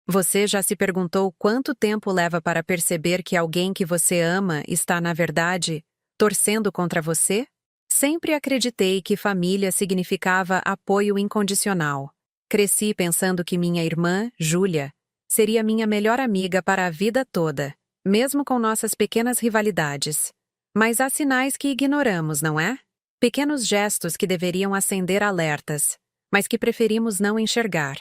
Você já se perguntou quanto tempo leva para perceber que alguém que você ama está, na verdade, torcendo contra você? Sempre acreditei que família significava apoio incondicional. Cresci pensando que minha irmã, Júlia, seria minha melhor amiga para a vida toda, mesmo com nossas pequenas rivalidades. Mas há sinais que ignoramos, não é? Pequenos gestos que deveriam acender alertas, mas que preferimos não enxergar.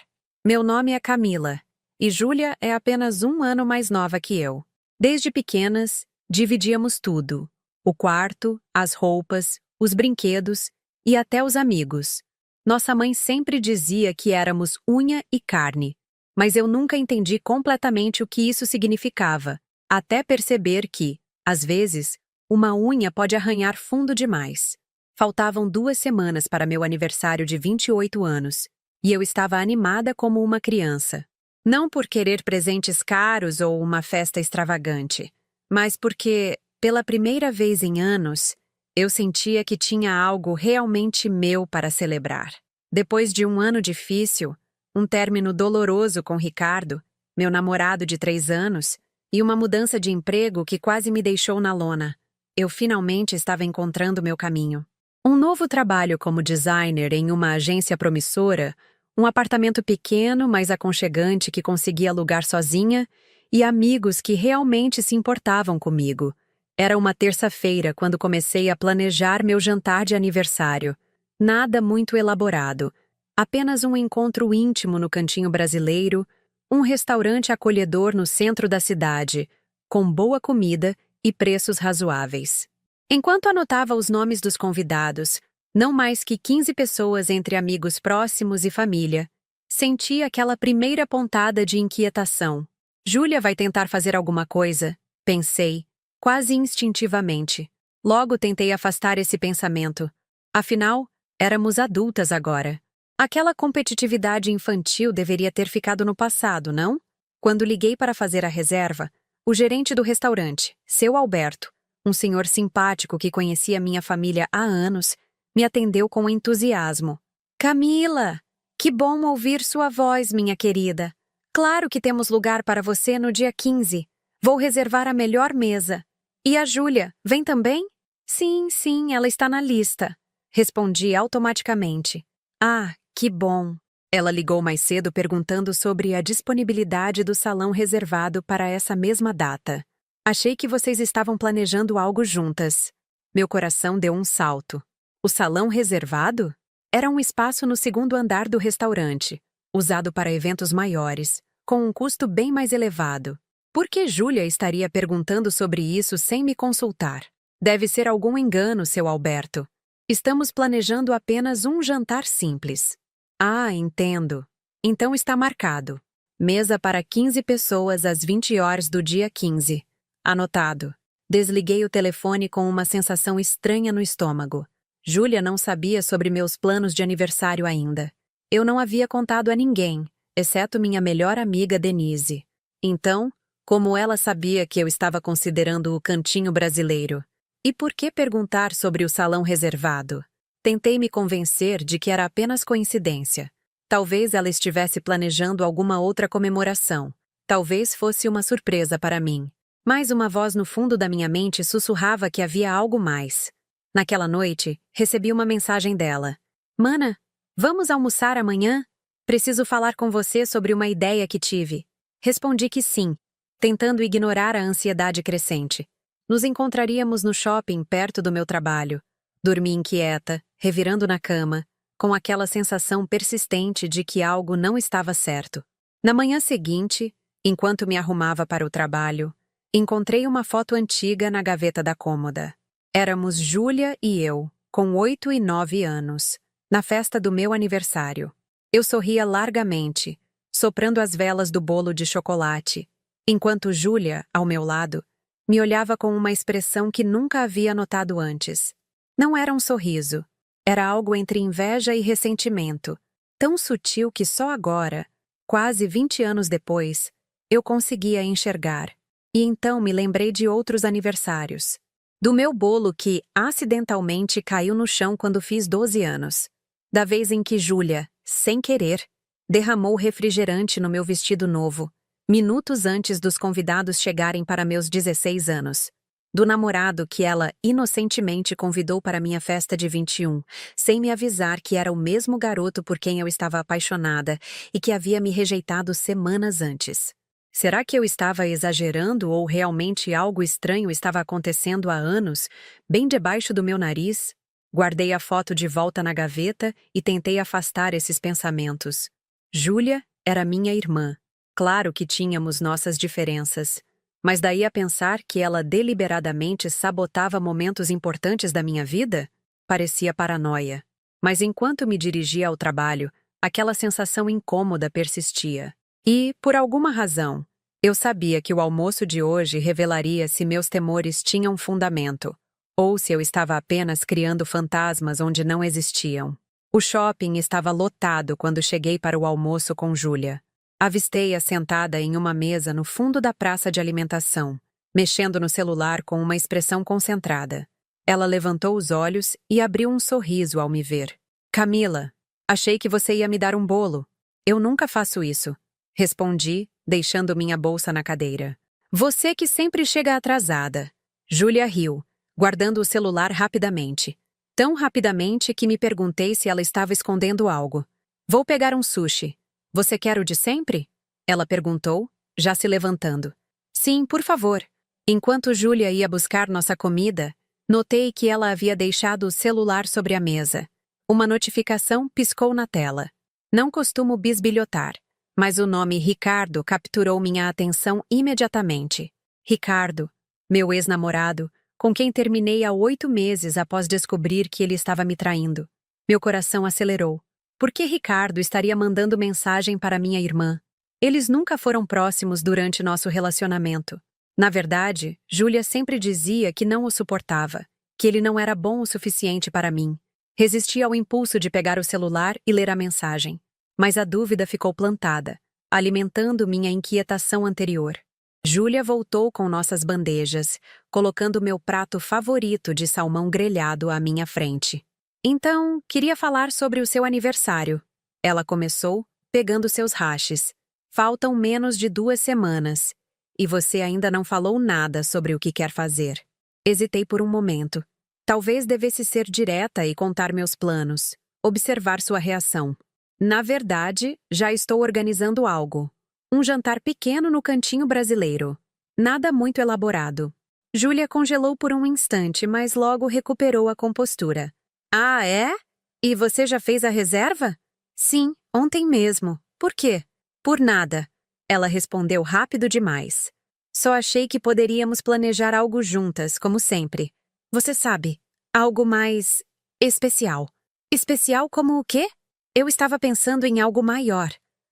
Meu nome é Camila. E Júlia é apenas 1 ano mais nova que eu. Desde pequenas, dividíamos tudo: o quarto, as roupas, os brinquedos e até os amigos. Nossa mãe sempre dizia que éramos unha e carne, mas eu nunca entendi completamente o que isso significava, até perceber que, às vezes, uma unha pode arranhar fundo demais. Faltavam 2 semanas para meu aniversário de 28 anos, e eu estava animada como uma criança. Não por querer presentes caros ou uma festa extravagante, mas porque, pela primeira vez em anos, eu sentia que tinha algo realmente meu para celebrar. Depois de 1 ano difícil, um término doloroso com Ricardo, meu namorado de 3 anos, e uma mudança de emprego que quase me deixou na lona, eu finalmente estava encontrando meu caminho. Um novo trabalho como designer em uma agência promissora, um apartamento pequeno, mas aconchegante que conseguia alugar sozinha, e amigos que realmente se importavam comigo. Era uma terça-feira quando comecei a planejar meu jantar de aniversário. Nada muito elaborado, apenas um encontro íntimo no cantinho brasileiro, um restaurante acolhedor no centro da cidade, com boa comida e preços razoáveis. Enquanto anotava os nomes dos convidados, não mais que 15 pessoas entre amigos próximos e família, senti aquela primeira pontada de inquietação. Júlia vai tentar fazer alguma coisa, pensei, quase instintivamente. Logo tentei afastar esse pensamento. Afinal, éramos adultas agora. Aquela competitividade infantil deveria ter ficado no passado, não? Quando liguei para fazer a reserva, o gerente do restaurante, seu Alberto, um senhor simpático que conhecia minha família há anos, me atendeu com entusiasmo. Camila! Que bom ouvir sua voz, minha querida. Claro que temos lugar para você no dia 15. Vou reservar a melhor mesa. E a Júlia, vem também? Sim, ela está na lista. Respondi automaticamente. Ah, que bom. Ela ligou mais cedo perguntando sobre a disponibilidade do salão reservado para essa mesma data. Achei que vocês estavam planejando algo juntas. Meu coração deu um salto. O salão reservado? Era um espaço no segundo andar do restaurante, usado para eventos maiores, com um custo bem mais elevado. Por que Júlia estaria perguntando sobre isso sem me consultar? Deve ser algum engano, seu Alberto. Estamos planejando apenas um jantar simples. Ah, entendo. Então está marcado. Mesa para 15 pessoas às 20 horas do dia 15. Anotado. Desliguei o telefone com uma sensação estranha no estômago. Júlia não sabia sobre meus planos de aniversário ainda. Eu não havia contado a ninguém, exceto minha melhor amiga Denise. Então, como ela sabia que eu estava considerando o cantinho brasileiro? E por que perguntar sobre o salão reservado? Tentei me convencer de que era apenas coincidência. Talvez ela estivesse planejando alguma outra comemoração. Talvez fosse uma surpresa para mim. Mas uma voz no fundo da minha mente sussurrava que havia algo mais. Naquela noite, recebi uma mensagem dela. Mana, vamos almoçar amanhã? Preciso falar com você sobre uma ideia que tive. Respondi que sim, tentando ignorar a ansiedade crescente. Nos encontraríamos no shopping perto do meu trabalho. Dormi inquieta, revirando na cama, com aquela sensação persistente de que algo não estava certo. Na manhã seguinte, enquanto me arrumava para o trabalho, encontrei uma foto antiga na gaveta da cômoda. Éramos Júlia e eu, com 8 e 9 anos, na festa do meu aniversário. Eu sorria largamente, soprando as velas do bolo de chocolate, enquanto Júlia, ao meu lado, me olhava com uma expressão que nunca havia notado antes. Não era um sorriso, era algo entre inveja e ressentimento, tão sutil que só agora, quase 20 anos depois, eu conseguia enxergar. E então me lembrei de outros aniversários. Do meu bolo que, acidentalmente, caiu no chão quando fiz 12 anos. Da vez em que Júlia, sem querer, Derramou refrigerante no meu vestido novo, minutos antes dos convidados chegarem para meus 16 anos. Do namorado que ela inocentemente convidou para minha festa de 21, sem me avisar que era o mesmo garoto por quem eu estava apaixonada e que havia me rejeitado semanas antes. Será que eu estava exagerando ou realmente algo estranho estava acontecendo há anos, bem debaixo do meu nariz? Guardei a foto de volta na gaveta e tentei afastar esses pensamentos. Júlia era minha irmã. Claro que tínhamos nossas diferenças. Mas daí a pensar que ela deliberadamente sabotava momentos importantes da minha vida? Parecia paranoia. Mas enquanto me dirigia ao trabalho, aquela sensação incômoda persistia. E, por alguma razão, eu sabia que o almoço de hoje revelaria se meus temores tinham fundamento, ou se eu estava apenas criando fantasmas onde não existiam. O shopping estava lotado quando cheguei para o almoço com Júlia. Avistei-a sentada em uma mesa no fundo da praça de alimentação, mexendo no celular com uma expressão concentrada. Ela levantou os olhos e abriu um sorriso ao me ver. Camila, achei que você ia me dar um bolo. Eu nunca faço isso. Respondi, deixando minha bolsa na cadeira. Você que sempre chega atrasada. Júlia riu, guardando o celular rapidamente. Tão rapidamente que me perguntei se ela estava escondendo algo. Vou pegar um sushi. Você quer o de sempre? Ela perguntou, já se levantando. Sim, por favor. Enquanto Júlia ia buscar nossa comida, notei que ela havia deixado o celular sobre a mesa. Uma notificação piscou na tela. Não costumo bisbilhotar, mas o nome Ricardo capturou minha atenção imediatamente. Ricardo, meu ex-namorado, com quem terminei há 8 meses após descobrir que ele estava me traindo. Meu coração acelerou. Por que Ricardo estaria mandando mensagem para minha irmã? Eles nunca foram próximos durante nosso relacionamento. Na verdade, Júlia sempre dizia que não o suportava, que ele não era bom o suficiente para mim. Resisti ao impulso de pegar o celular e ler a mensagem. Mas a dúvida ficou plantada, alimentando minha inquietação anterior. Júlia voltou com nossas bandejas, colocando meu prato favorito de salmão grelhado à minha frente. Então, queria falar sobre o seu aniversário. Ela começou, pegando seus hashes. Faltam menos de 2 semanas. E você ainda não falou nada sobre o que quer fazer. Hesitei por um momento. Talvez devesse ser direta e contar meus planos. Observar sua reação. Na verdade, já estou organizando algo. Um jantar pequeno no cantinho brasileiro. Nada muito elaborado. Júlia congelou por um instante, mas logo recuperou a compostura. Ah, é? E você já fez a reserva? Sim, ontem mesmo. Por quê? Por nada. Ela respondeu rápido demais. Só achei que poderíamos planejar algo juntas, como sempre. Você sabe, algo mais especial. Especial como o quê? Eu estava pensando em algo maior.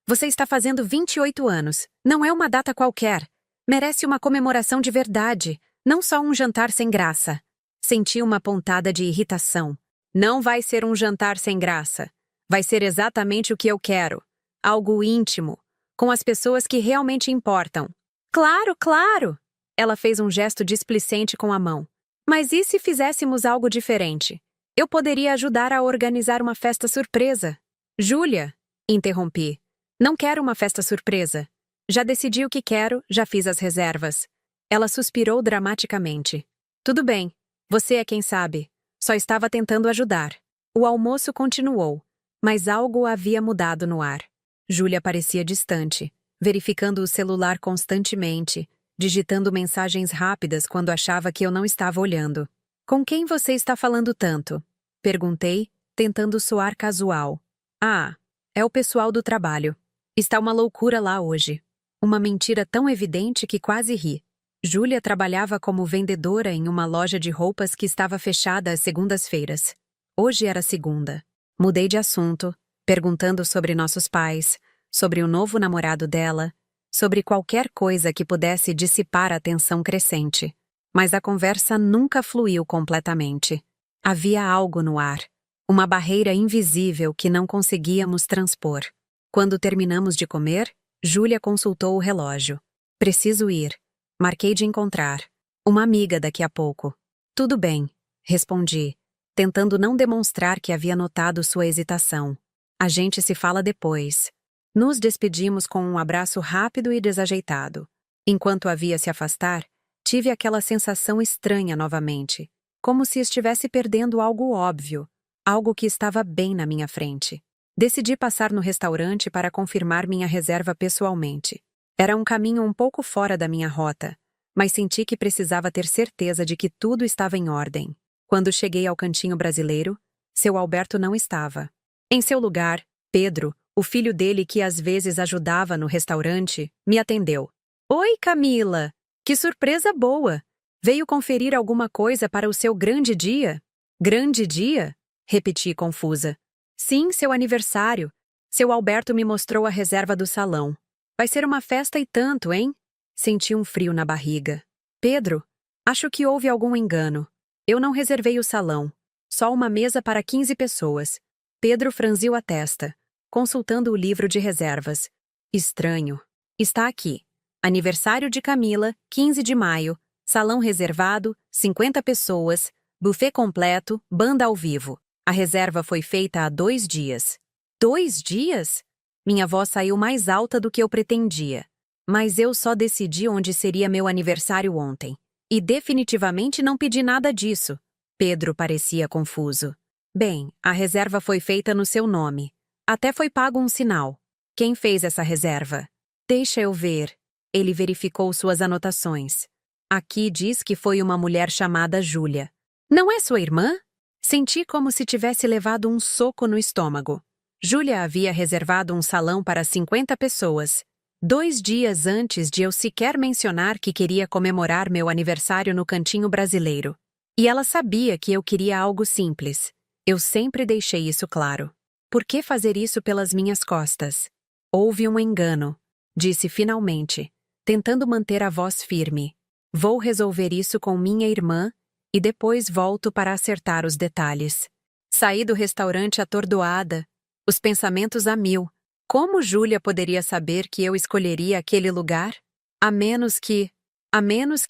Você está fazendo 28 anos. Não é uma data qualquer. Merece uma comemoração de verdade, não só um jantar sem graça. Senti uma pontada de irritação. Não vai ser um jantar sem graça. Vai ser exatamente o que eu quero. Algo íntimo, com as pessoas que realmente importam. Claro, claro! Ela fez um gesto displicente com a mão. Mas e se fizéssemos algo diferente? Eu poderia ajudar a organizar uma festa surpresa. Júlia, interrompi. Não quero uma festa surpresa. Já decidi o que quero, já fiz as reservas. Ela suspirou dramaticamente. Tudo bem, você é quem sabe. Só estava tentando ajudar. O almoço continuou, mas algo havia mudado no ar. Júlia parecia distante, verificando o celular constantemente, digitando mensagens rápidas quando achava que eu não estava olhando. Com quem você está falando tanto? Perguntei, tentando soar casual. Ah, é o pessoal do trabalho. Está uma loucura lá hoje. Uma mentira tão evidente que quase ri. Júlia trabalhava como vendedora em uma loja de roupas que estava fechada às segundas-feiras. Hoje era segunda. Mudei de assunto, perguntando sobre nossos pais, sobre o novo namorado dela, sobre qualquer coisa que pudesse dissipar a tensão crescente. Mas a conversa nunca fluiu completamente. Havia algo no ar, uma barreira invisível que não conseguíamos transpor. Quando terminamos de comer, Júlia consultou o relógio. Preciso ir. Marquei de encontrar uma amiga daqui a pouco. Tudo bem, respondi, tentando não demonstrar que havia notado sua hesitação. A gente se fala depois. Nos despedimos com um abraço rápido e desajeitado. Enquanto a via se afastar, tive aquela sensação estranha novamente, como se estivesse perdendo algo óbvio, algo que estava bem na minha frente. Decidi passar no restaurante para confirmar minha reserva pessoalmente. Era um caminho um pouco fora da minha rota, mas senti que precisava ter certeza de que tudo estava em ordem. Quando cheguei ao cantinho brasileiro, seu Alberto não estava. Em seu lugar, Pedro, o filho dele que às vezes ajudava no restaurante, me atendeu. Oi, Camila! Que surpresa boa! Veio conferir alguma coisa para o seu grande dia? Grande dia? Repeti confusa. Sim, seu aniversário. Seu Alberto me mostrou a reserva do salão. Vai ser uma festa e tanto, hein? Senti um frio na barriga. Pedro, acho que houve algum engano. Eu não reservei o salão. Só uma mesa para 15 pessoas. Pedro franziu a testa, consultando o livro de reservas. Estranho. Está aqui. Aniversário de Camila, 15 de maio. Salão reservado, 50 pessoas. Buffet completo, banda ao vivo. A reserva foi feita há 2 dias. 2 dias? Minha voz saiu mais alta do que eu pretendia. Mas eu só decidi onde seria meu aniversário ontem. E definitivamente não pedi nada disso. Pedro parecia confuso. Bem, a reserva foi feita no seu nome. Até foi pago um sinal. Quem fez essa reserva? Deixa eu ver. Ele verificou suas anotações. Aqui diz que foi uma mulher chamada Júlia. Não é sua irmã? Senti como se tivesse levado um soco no estômago. Júlia havia reservado um salão para 50 pessoas. 2 dias antes de eu sequer mencionar que queria comemorar meu aniversário no cantinho brasileiro. E ela sabia que eu queria algo simples. Eu sempre deixei isso claro. Por que fazer isso pelas minhas costas? Houve um engano, disse finalmente, tentando manter a voz firme. Vou resolver isso com minha irmã e depois volto para acertar os detalhes. Saí do restaurante atordoada, os pensamentos a mil. Como Júlia poderia saber que eu escolheria aquele lugar? A menos que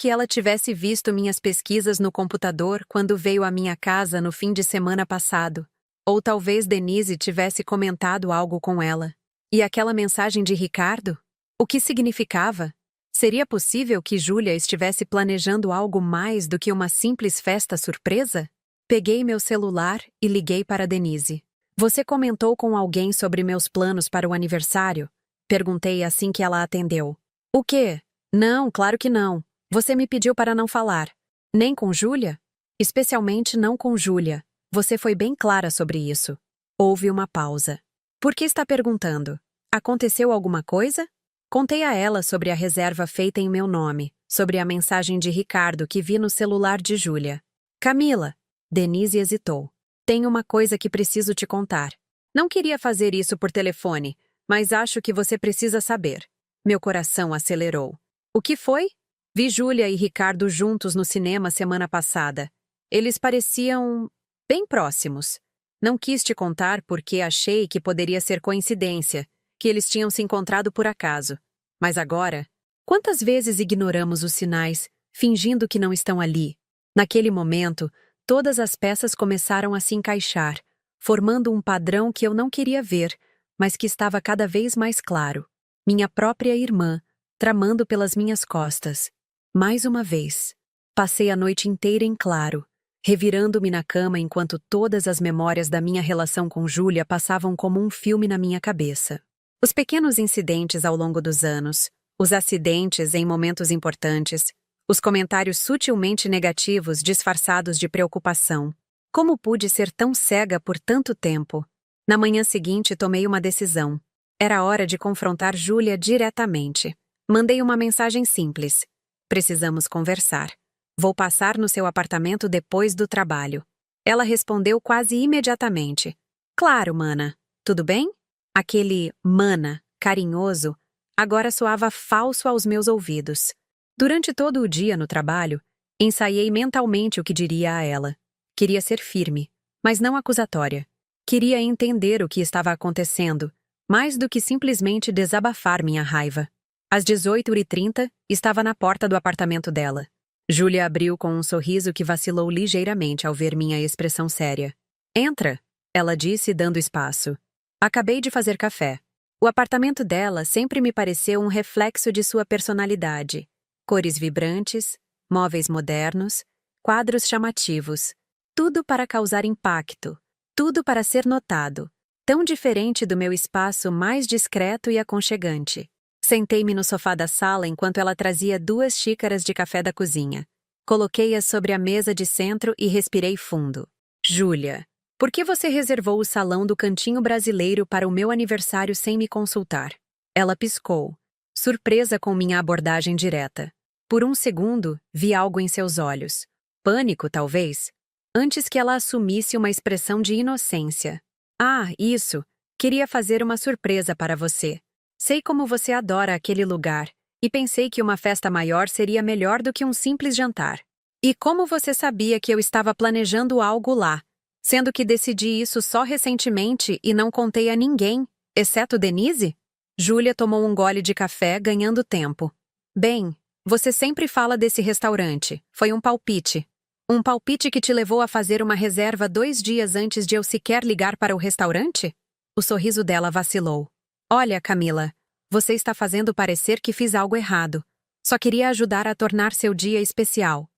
ela tivesse visto minhas pesquisas no computador quando veio à minha casa no fim de semana passado. Ou talvez Denise tivesse comentado algo com ela. E aquela mensagem de Ricardo? O que significava? Seria possível que Júlia estivesse planejando algo mais do que uma simples festa surpresa? Peguei meu celular e liguei para Denise. Você comentou com alguém sobre meus planos para o aniversário? Perguntei assim que ela atendeu. O quê? Não, claro que não. Você me pediu para não falar. Nem com Júlia? Especialmente não com Júlia. Você foi bem clara sobre isso. Houve uma pausa. Por que está perguntando? Aconteceu alguma coisa? Contei a ela sobre a reserva feita em meu nome, sobre a mensagem de Ricardo que vi no celular de Júlia. Camila, Denise hesitou. Tenho uma coisa que preciso te contar. Não queria fazer isso por telefone, mas acho que você precisa saber. Meu coração acelerou. O que foi? Vi Júlia e Ricardo juntos no cinema semana passada. Eles pareciam bem próximos. Não quis te contar porque achei que poderia ser coincidência, que eles tinham se encontrado por acaso. Mas agora, quantas vezes ignoramos os sinais, fingindo que não estão ali? Naquele momento, todas as peças começaram a se encaixar, formando um padrão que eu não queria ver, mas que estava cada vez mais claro. Minha própria irmã, tramando pelas minhas costas. Mais uma vez. Passei a noite inteira em claro, revirando-me na cama enquanto todas as memórias da minha relação com Júlia passavam como um filme na minha cabeça. Os pequenos incidentes ao longo dos anos, os acidentes em momentos importantes, os comentários sutilmente negativos disfarçados de preocupação. Como pude ser tão cega por tanto tempo? Na manhã seguinte, tomei uma decisão. Era hora de confrontar Júlia diretamente. Mandei uma mensagem simples. Precisamos conversar. Vou passar no seu apartamento depois do trabalho. Ela respondeu quase imediatamente. Claro, mana. Tudo bem? Aquele mana, carinhoso, agora soava falso aos meus ouvidos. Durante todo o dia no trabalho, ensaiei mentalmente o que diria a ela. Queria ser firme, mas não acusatória. Queria entender o que estava acontecendo, mais do que simplesmente desabafar minha raiva. Às 18h30, estava na porta do apartamento dela. Júlia abriu com um sorriso que vacilou ligeiramente ao ver minha expressão séria. Entra, ela disse, dando espaço. Acabei de fazer café. O apartamento dela sempre me pareceu um reflexo de sua personalidade. Cores vibrantes, móveis modernos, quadros chamativos. Tudo para causar impacto. Tudo para ser notado. Tão diferente do meu espaço mais discreto e aconchegante. Sentei-me no sofá da sala enquanto ela trazia 2 xícaras de café da cozinha. Coloquei-as sobre a mesa de centro e respirei fundo. Júlia, por que você reservou o salão do Cantinho Brasileiro para o meu aniversário sem me consultar? Ela piscou, surpresa com minha abordagem direta. Por um segundo, vi algo em seus olhos. Pânico, talvez? Antes que ela assumisse uma expressão de inocência. Ah, isso. Queria fazer uma surpresa para você. Sei como você adora aquele lugar, e pensei que uma festa maior seria melhor do que um simples jantar. E como você sabia que eu estava planejando algo lá, sendo que decidi isso só recentemente e não contei a ninguém, exceto Denise? Júlia tomou um gole de café, ganhando tempo. Bem, você sempre fala desse restaurante. Foi um palpite. Um palpite que te levou a fazer uma reserva 2 dias antes de eu sequer ligar para o restaurante? O sorriso dela vacilou. Olha, Camila, você está fazendo parecer que fiz algo errado. Só queria ajudar a tornar seu dia especial.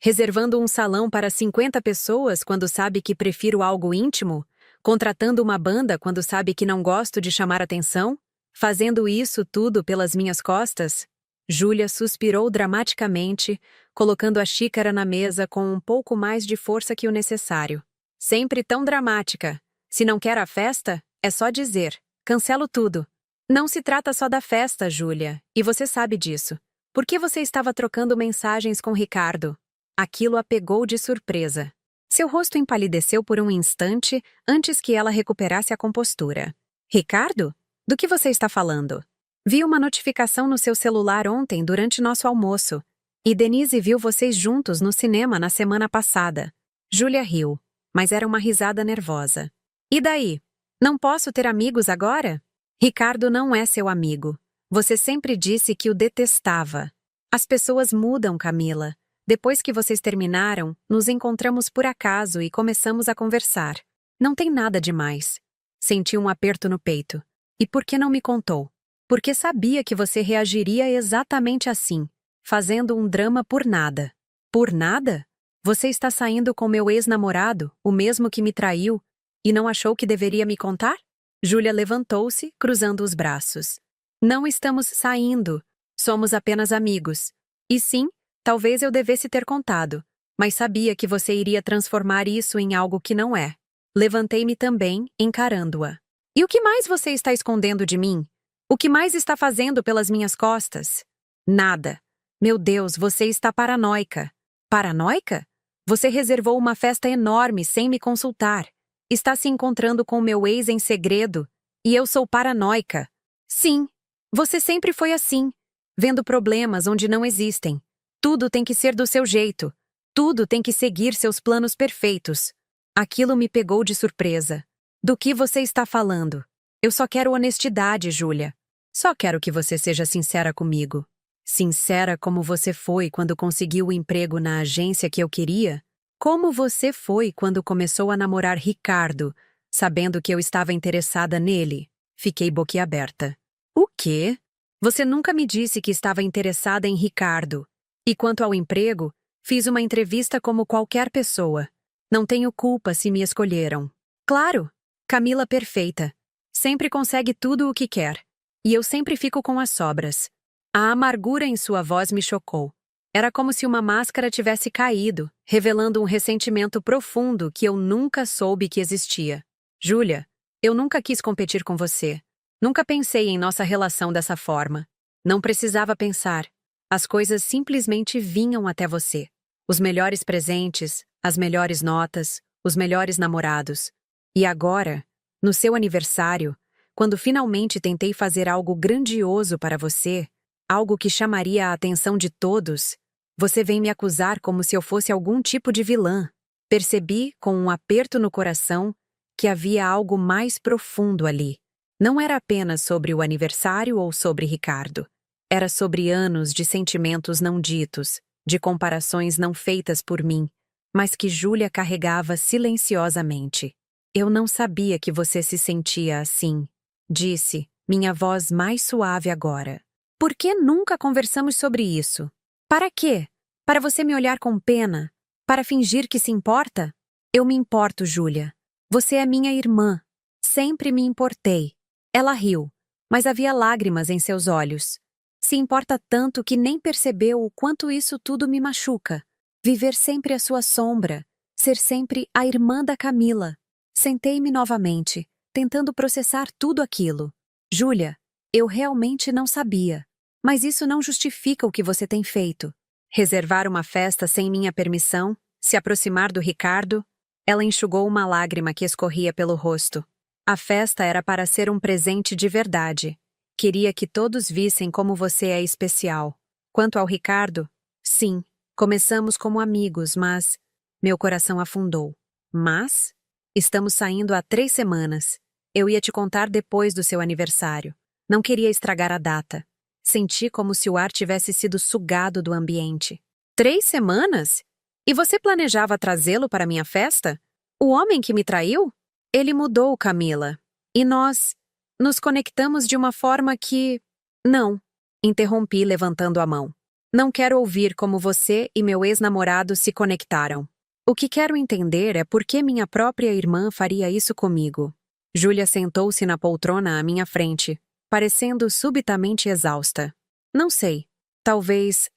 Reservando um salão para 50 pessoas quando sabe que prefiro algo íntimo? Contratando uma banda quando sabe que não gosto de chamar atenção? Fazendo isso tudo pelas minhas costas? Júlia suspirou dramaticamente, colocando a xícara na mesa com um pouco mais de força que o necessário. Sempre tão dramática. Se não quer a festa, é só dizer. Cancelo tudo. Não se trata só da festa, Júlia, e você sabe disso. Por que você estava trocando mensagens com Ricardo? Aquilo a pegou de surpresa. Seu rosto empalideceu por um instante antes que ela recuperasse a compostura. Ricardo? Do que você está falando? Vi uma notificação no seu celular ontem durante nosso almoço. E Denise viu vocês juntos no cinema na semana passada. Júlia riu, mas era uma risada nervosa. E daí? Não posso ter amigos agora? Ricardo não é seu amigo. Você sempre disse que o detestava. As pessoas mudam, Camila. Depois que vocês terminaram, nos encontramos por acaso e começamos a conversar. Não tem nada demais. Senti um aperto no peito. E por que não me contou? Porque sabia que você reagiria exatamente assim, fazendo um drama por nada. Por nada? Você está saindo com meu ex-namorado, o mesmo que me traiu, e não achou que deveria me contar? Júlia levantou-se, cruzando os braços. Não estamos saindo. Somos apenas amigos. E sim, talvez eu devesse ter contado, mas sabia que você iria transformar isso em algo que não é. Levantei-me também, encarando-a. E o que mais você está escondendo de mim? O que mais está fazendo pelas minhas costas? Nada. Meu Deus, você está paranoica. Paranoica? Você reservou uma festa enorme sem me consultar. Está se encontrando com meu ex em segredo. E eu sou paranoica. Sim, você sempre foi assim, vendo problemas onde não existem. Tudo tem que ser do seu jeito. Tudo tem que seguir seus planos perfeitos. Aquilo me pegou de surpresa. Do que você está falando? Eu só quero honestidade, Júlia. Só quero que você seja sincera comigo. Sincera como você foi quando conseguiu o emprego na agência que eu queria? Como você foi quando começou a namorar Ricardo, sabendo que eu estava interessada nele? Fiquei boquiaberta. O quê? Você nunca me disse que estava interessada em Ricardo. E quanto ao emprego, fiz uma entrevista como qualquer pessoa. Não tenho culpa se me escolheram. Claro, Camila perfeita. Sempre consegue tudo o que quer. E eu sempre fico com as sobras. A amargura em sua voz me chocou. Era como se uma máscara tivesse caído, revelando um ressentimento profundo que eu nunca soube que existia. Júlia, eu nunca quis competir com você. Nunca pensei em nossa relação dessa forma. Não precisava pensar. As coisas simplesmente vinham até você. Os melhores presentes, as melhores notas, os melhores namorados. E agora, no seu aniversário, quando finalmente tentei fazer algo grandioso para você, algo que chamaria a atenção de todos, você vem me acusar como se eu fosse algum tipo de vilã. Percebi, com um aperto no coração, que havia algo mais profundo ali. Não era apenas sobre o aniversário ou sobre Ricardo. Era sobre anos de sentimentos não ditos, de comparações não feitas por mim, mas que Júlia carregava silenciosamente. Eu não sabia que você se sentia assim. disse, minha voz mais suave agora. Por que nunca conversamos sobre isso? Para quê? Para você me olhar com pena? Para fingir que se importa? Eu me importo, Júlia. Você é minha irmã. Sempre me importei. Ela riu, mas havia lágrimas em seus olhos. Se importa tanto que nem percebeu o quanto isso tudo me machuca. Viver sempre à sua sombra. Ser sempre a irmã da Camila. Sentei-me novamente, tentando processar tudo aquilo. Júlia, eu realmente não sabia. Mas isso não justifica o que você tem feito. Reservar uma festa sem minha permissão, se aproximar do Ricardo. Ela enxugou uma lágrima que escorria pelo rosto. A festa era para ser um presente de verdade. Queria que todos vissem como você é especial. Quanto ao Ricardo, sim, começamos como amigos, mas... Meu coração afundou. Mas? Estamos saindo há 3 semanas. Eu ia te contar depois do seu aniversário. Não queria estragar a data. Senti como se o ar tivesse sido sugado do ambiente. 3 semanas? E você planejava trazê-lo para minha festa? O homem que me traiu? Ele mudou, Camila. E nós nos conectamos de uma forma que... Não, interrompi levantando a mão. Não quero ouvir como você e meu ex-namorado se conectaram. O que quero entender é por que minha própria irmã faria isso comigo. Júlia sentou-se na poltrona à minha frente, parecendo subitamente exausta. Não sei. Talvez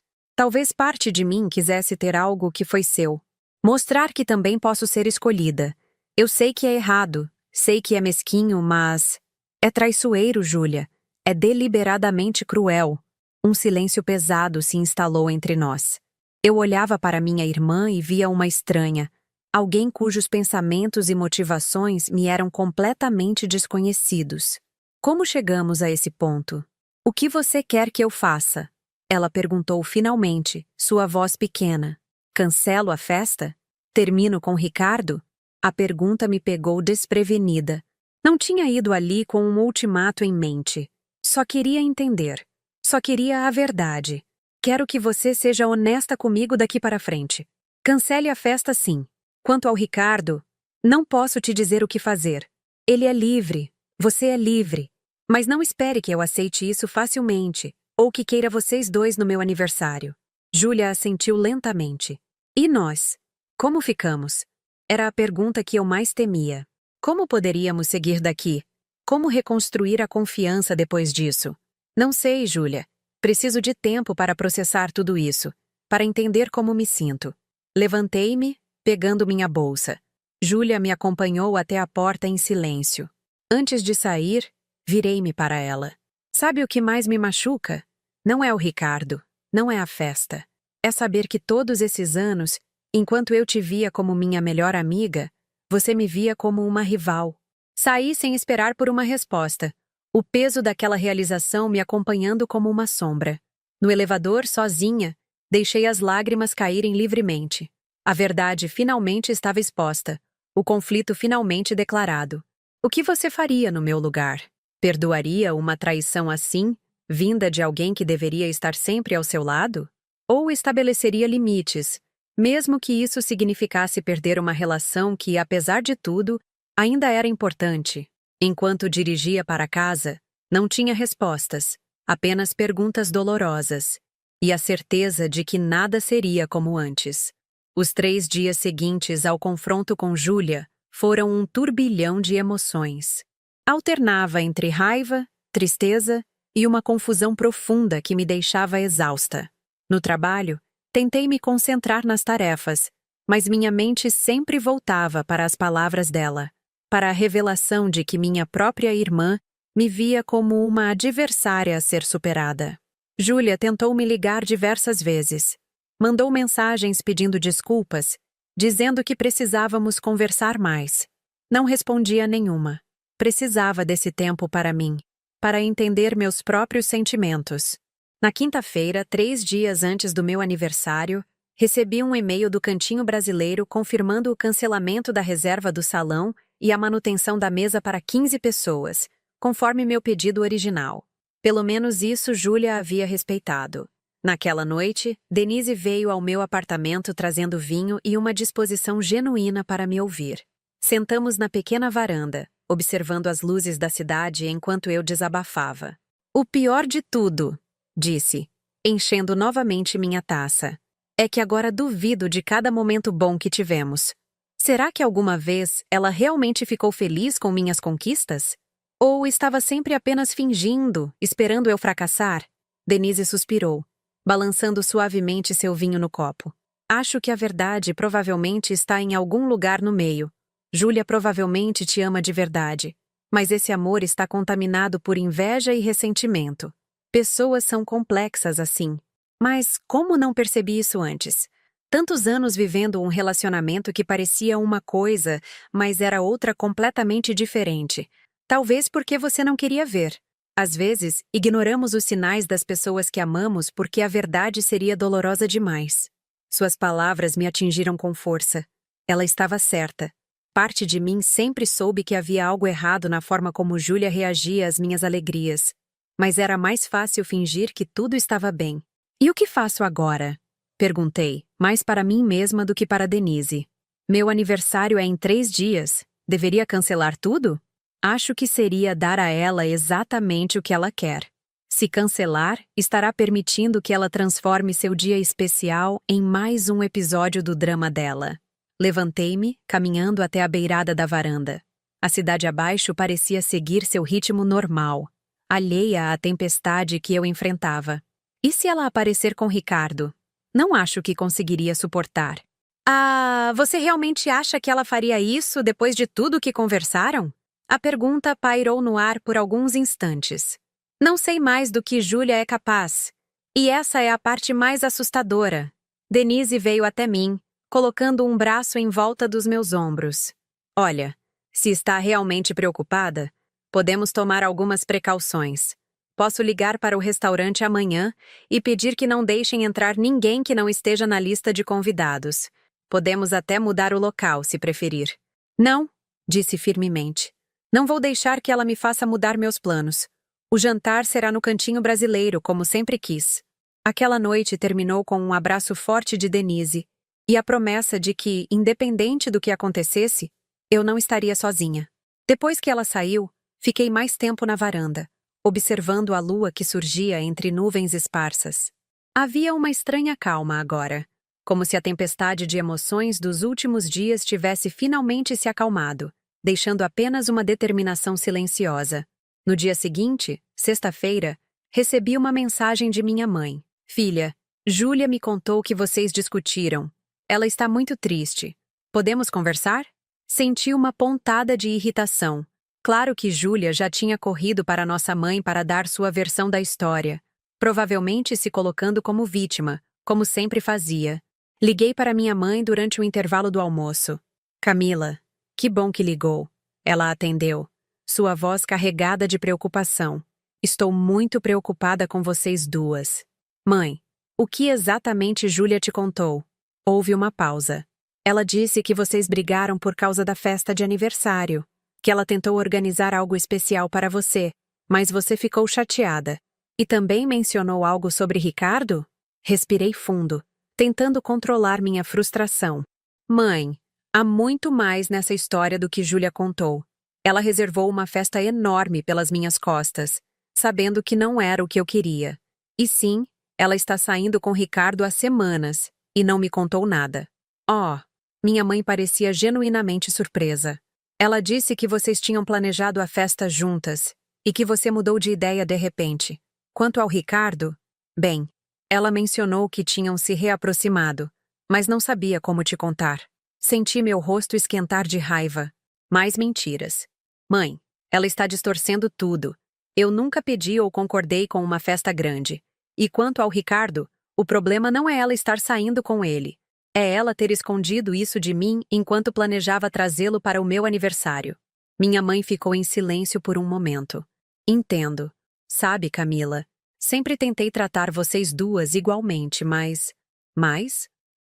parte de mim quisesse ter algo que foi seu. Mostrar que também posso ser escolhida. Eu sei que é errado, sei que é mesquinho, mas... É traiçoeiro, Júlia. É deliberadamente cruel. Um silêncio pesado se instalou entre nós. Eu olhava para minha irmã e via uma estranha, alguém cujos pensamentos e motivações me eram completamente desconhecidos. Como chegamos a esse ponto? O que você quer que eu faça? Ela perguntou finalmente, sua voz pequena. Cancelo a festa? Termino com Ricardo? A pergunta me pegou desprevenida. Não tinha ido ali com um ultimato em mente. Só queria entender. Só queria a verdade. Quero que você seja honesta comigo daqui para frente. Cancele a festa, sim. Quanto ao Ricardo, não posso te dizer o que fazer. Ele é livre. Você é livre. Mas não espere que eu aceite isso facilmente, ou que queira vocês dois no meu aniversário. Júlia assentiu lentamente. E nós? Como ficamos? Era a pergunta que eu mais temia. Como poderíamos seguir daqui? Como reconstruir a confiança depois disso? Não sei, Júlia. Preciso de tempo para processar tudo isso, para entender como me sinto. Levantei-me, pegando minha bolsa. Júlia me acompanhou até a porta em silêncio. Antes de sair, virei-me para ela. Sabe o que mais me machuca? Não é o Ricardo, não é a festa. É saber que todos esses anos, enquanto eu te via como minha melhor amiga, você me via como uma rival. Saí sem esperar por uma resposta. O peso daquela realização me acompanhando como uma sombra. No elevador, sozinha, deixei as lágrimas caírem livremente. A verdade finalmente estava exposta. O conflito finalmente declarado. O que você faria no meu lugar? Perdoaria uma traição assim, vinda de alguém que deveria estar sempre ao seu lado? Ou estabeleceria limites, mesmo que isso significasse perder uma relação que, apesar de tudo, ainda era importante? Enquanto dirigia para casa, não tinha respostas, apenas perguntas dolorosas, e a certeza de que nada seria como antes. Os 3 dias seguintes ao confronto com Júlia foram um turbilhão de emoções. Alternava entre raiva, tristeza e uma confusão profunda que me deixava exausta. No trabalho, tentei me concentrar nas tarefas, mas minha mente sempre voltava para as palavras dela, para a revelação de que minha própria irmã me via como uma adversária a ser superada. Júlia tentou me ligar diversas vezes. Mandou mensagens pedindo desculpas, dizendo que precisávamos conversar mais. Não respondia nenhuma. Precisava desse tempo para mim, para entender meus próprios sentimentos. Na quinta-feira, 3 dias antes do meu aniversário, recebi um e-mail do Cantinho Brasileiro confirmando o cancelamento da reserva do salão e a manutenção da mesa para 15 pessoas, conforme meu pedido original. Pelo menos isso Júlia havia respeitado. Naquela noite, Denise veio ao meu apartamento trazendo vinho e uma disposição genuína para me ouvir. Sentamos na pequena varanda, observando as luzes da cidade enquanto eu desabafava. O pior de tudo, disse, enchendo novamente minha taça, é que agora duvido de cada momento bom que tivemos. Será que alguma vez ela realmente ficou feliz com minhas conquistas? Ou estava sempre apenas fingindo, esperando eu fracassar? Denise suspirou, balançando suavemente seu vinho no copo. Acho que a verdade provavelmente está em algum lugar no meio. Júlia provavelmente te ama de verdade, mas esse amor está contaminado por inveja e ressentimento. Pessoas são complexas assim. Mas como não percebi isso antes? Tantos anos vivendo um relacionamento que parecia uma coisa, mas era outra completamente diferente. Talvez porque você não queria ver. Às vezes, ignoramos os sinais das pessoas que amamos porque a verdade seria dolorosa demais. Suas palavras me atingiram com força. Ela estava certa. Parte de mim sempre soube que havia algo errado na forma como Júlia reagia às minhas alegrias. Mas era mais fácil fingir que tudo estava bem. E o que faço agora? Perguntei, mais para mim mesma do que para Denise. Meu aniversário é em 3 dias. Deveria cancelar tudo? Acho que seria dar a ela exatamente o que ela quer. Se cancelar, estará permitindo que ela transforme seu dia especial em mais um episódio do drama dela. Levantei-me, caminhando até a beirada da varanda. A cidade abaixo parecia seguir seu ritmo normal, alheia à tempestade que eu enfrentava. E se ela aparecer com Ricardo? Não acho que conseguiria suportar. Ah, você realmente acha que ela faria isso depois de tudo que conversaram? A pergunta pairou no ar por alguns instantes. Não sei mais do que Júlia é capaz. E essa é a parte mais assustadora. Denise veio até mim, colocando um braço em volta dos meus ombros. Olha, se está realmente preocupada, podemos tomar algumas precauções. Posso ligar para o restaurante amanhã e pedir que não deixem entrar ninguém que não esteja na lista de convidados. Podemos até mudar o local, se preferir. Não, disse firmemente. Não vou deixar que ela me faça mudar meus planos. O jantar será no cantinho brasileiro, como sempre quis. Aquela noite terminou com um abraço forte de Denise e a promessa de que, independente do que acontecesse, eu não estaria sozinha. Depois que ela saiu, fiquei mais tempo na varanda, observando a lua que surgia entre nuvens esparsas. Havia uma estranha calma agora, como se a tempestade de emoções dos últimos dias tivesse finalmente se acalmado, deixando apenas uma determinação silenciosa. No dia seguinte, sexta-feira, recebi uma mensagem de minha mãe. Filha, Júlia me contou que vocês discutiram. Ela está muito triste. Podemos conversar? Senti uma pontada de irritação. Claro que Júlia já tinha corrido para nossa mãe para dar sua versão da história, provavelmente se colocando como vítima, como sempre fazia. Liguei para minha mãe durante o intervalo do almoço. Camila, que bom que ligou. Ela atendeu, sua voz carregada de preocupação. Estou muito preocupada com vocês duas. Mãe, o que exatamente Júlia te contou? Houve uma pausa. Ela disse que vocês brigaram por causa da festa de aniversário, que ela tentou organizar algo especial para você, mas você ficou chateada. E também mencionou algo sobre Ricardo? Respirei fundo, tentando controlar minha frustração. Mãe, há muito mais nessa história do que Júlia contou. Ela reservou uma festa enorme pelas minhas costas, sabendo que não era o que eu queria. E sim, ela está saindo com Ricardo há semanas, e não me contou nada. Oh, minha mãe parecia genuinamente surpresa. Ela disse que vocês tinham planejado a festa juntas, e que você mudou de ideia de repente. Quanto ao Ricardo, bem, ela mencionou que tinham se reaproximado, mas não sabia como te contar. Senti meu rosto esquentar de raiva. Mais mentiras. Mãe, ela está distorcendo tudo. Eu nunca pedi ou concordei com uma festa grande. E quanto ao Ricardo, o problema não é ela estar saindo com ele. É ela ter escondido isso de mim enquanto planejava trazê-lo para o meu aniversário. Minha mãe ficou em silêncio por um momento. Entendo. Sabe, Camila, sempre tentei tratar vocês duas igualmente, mas...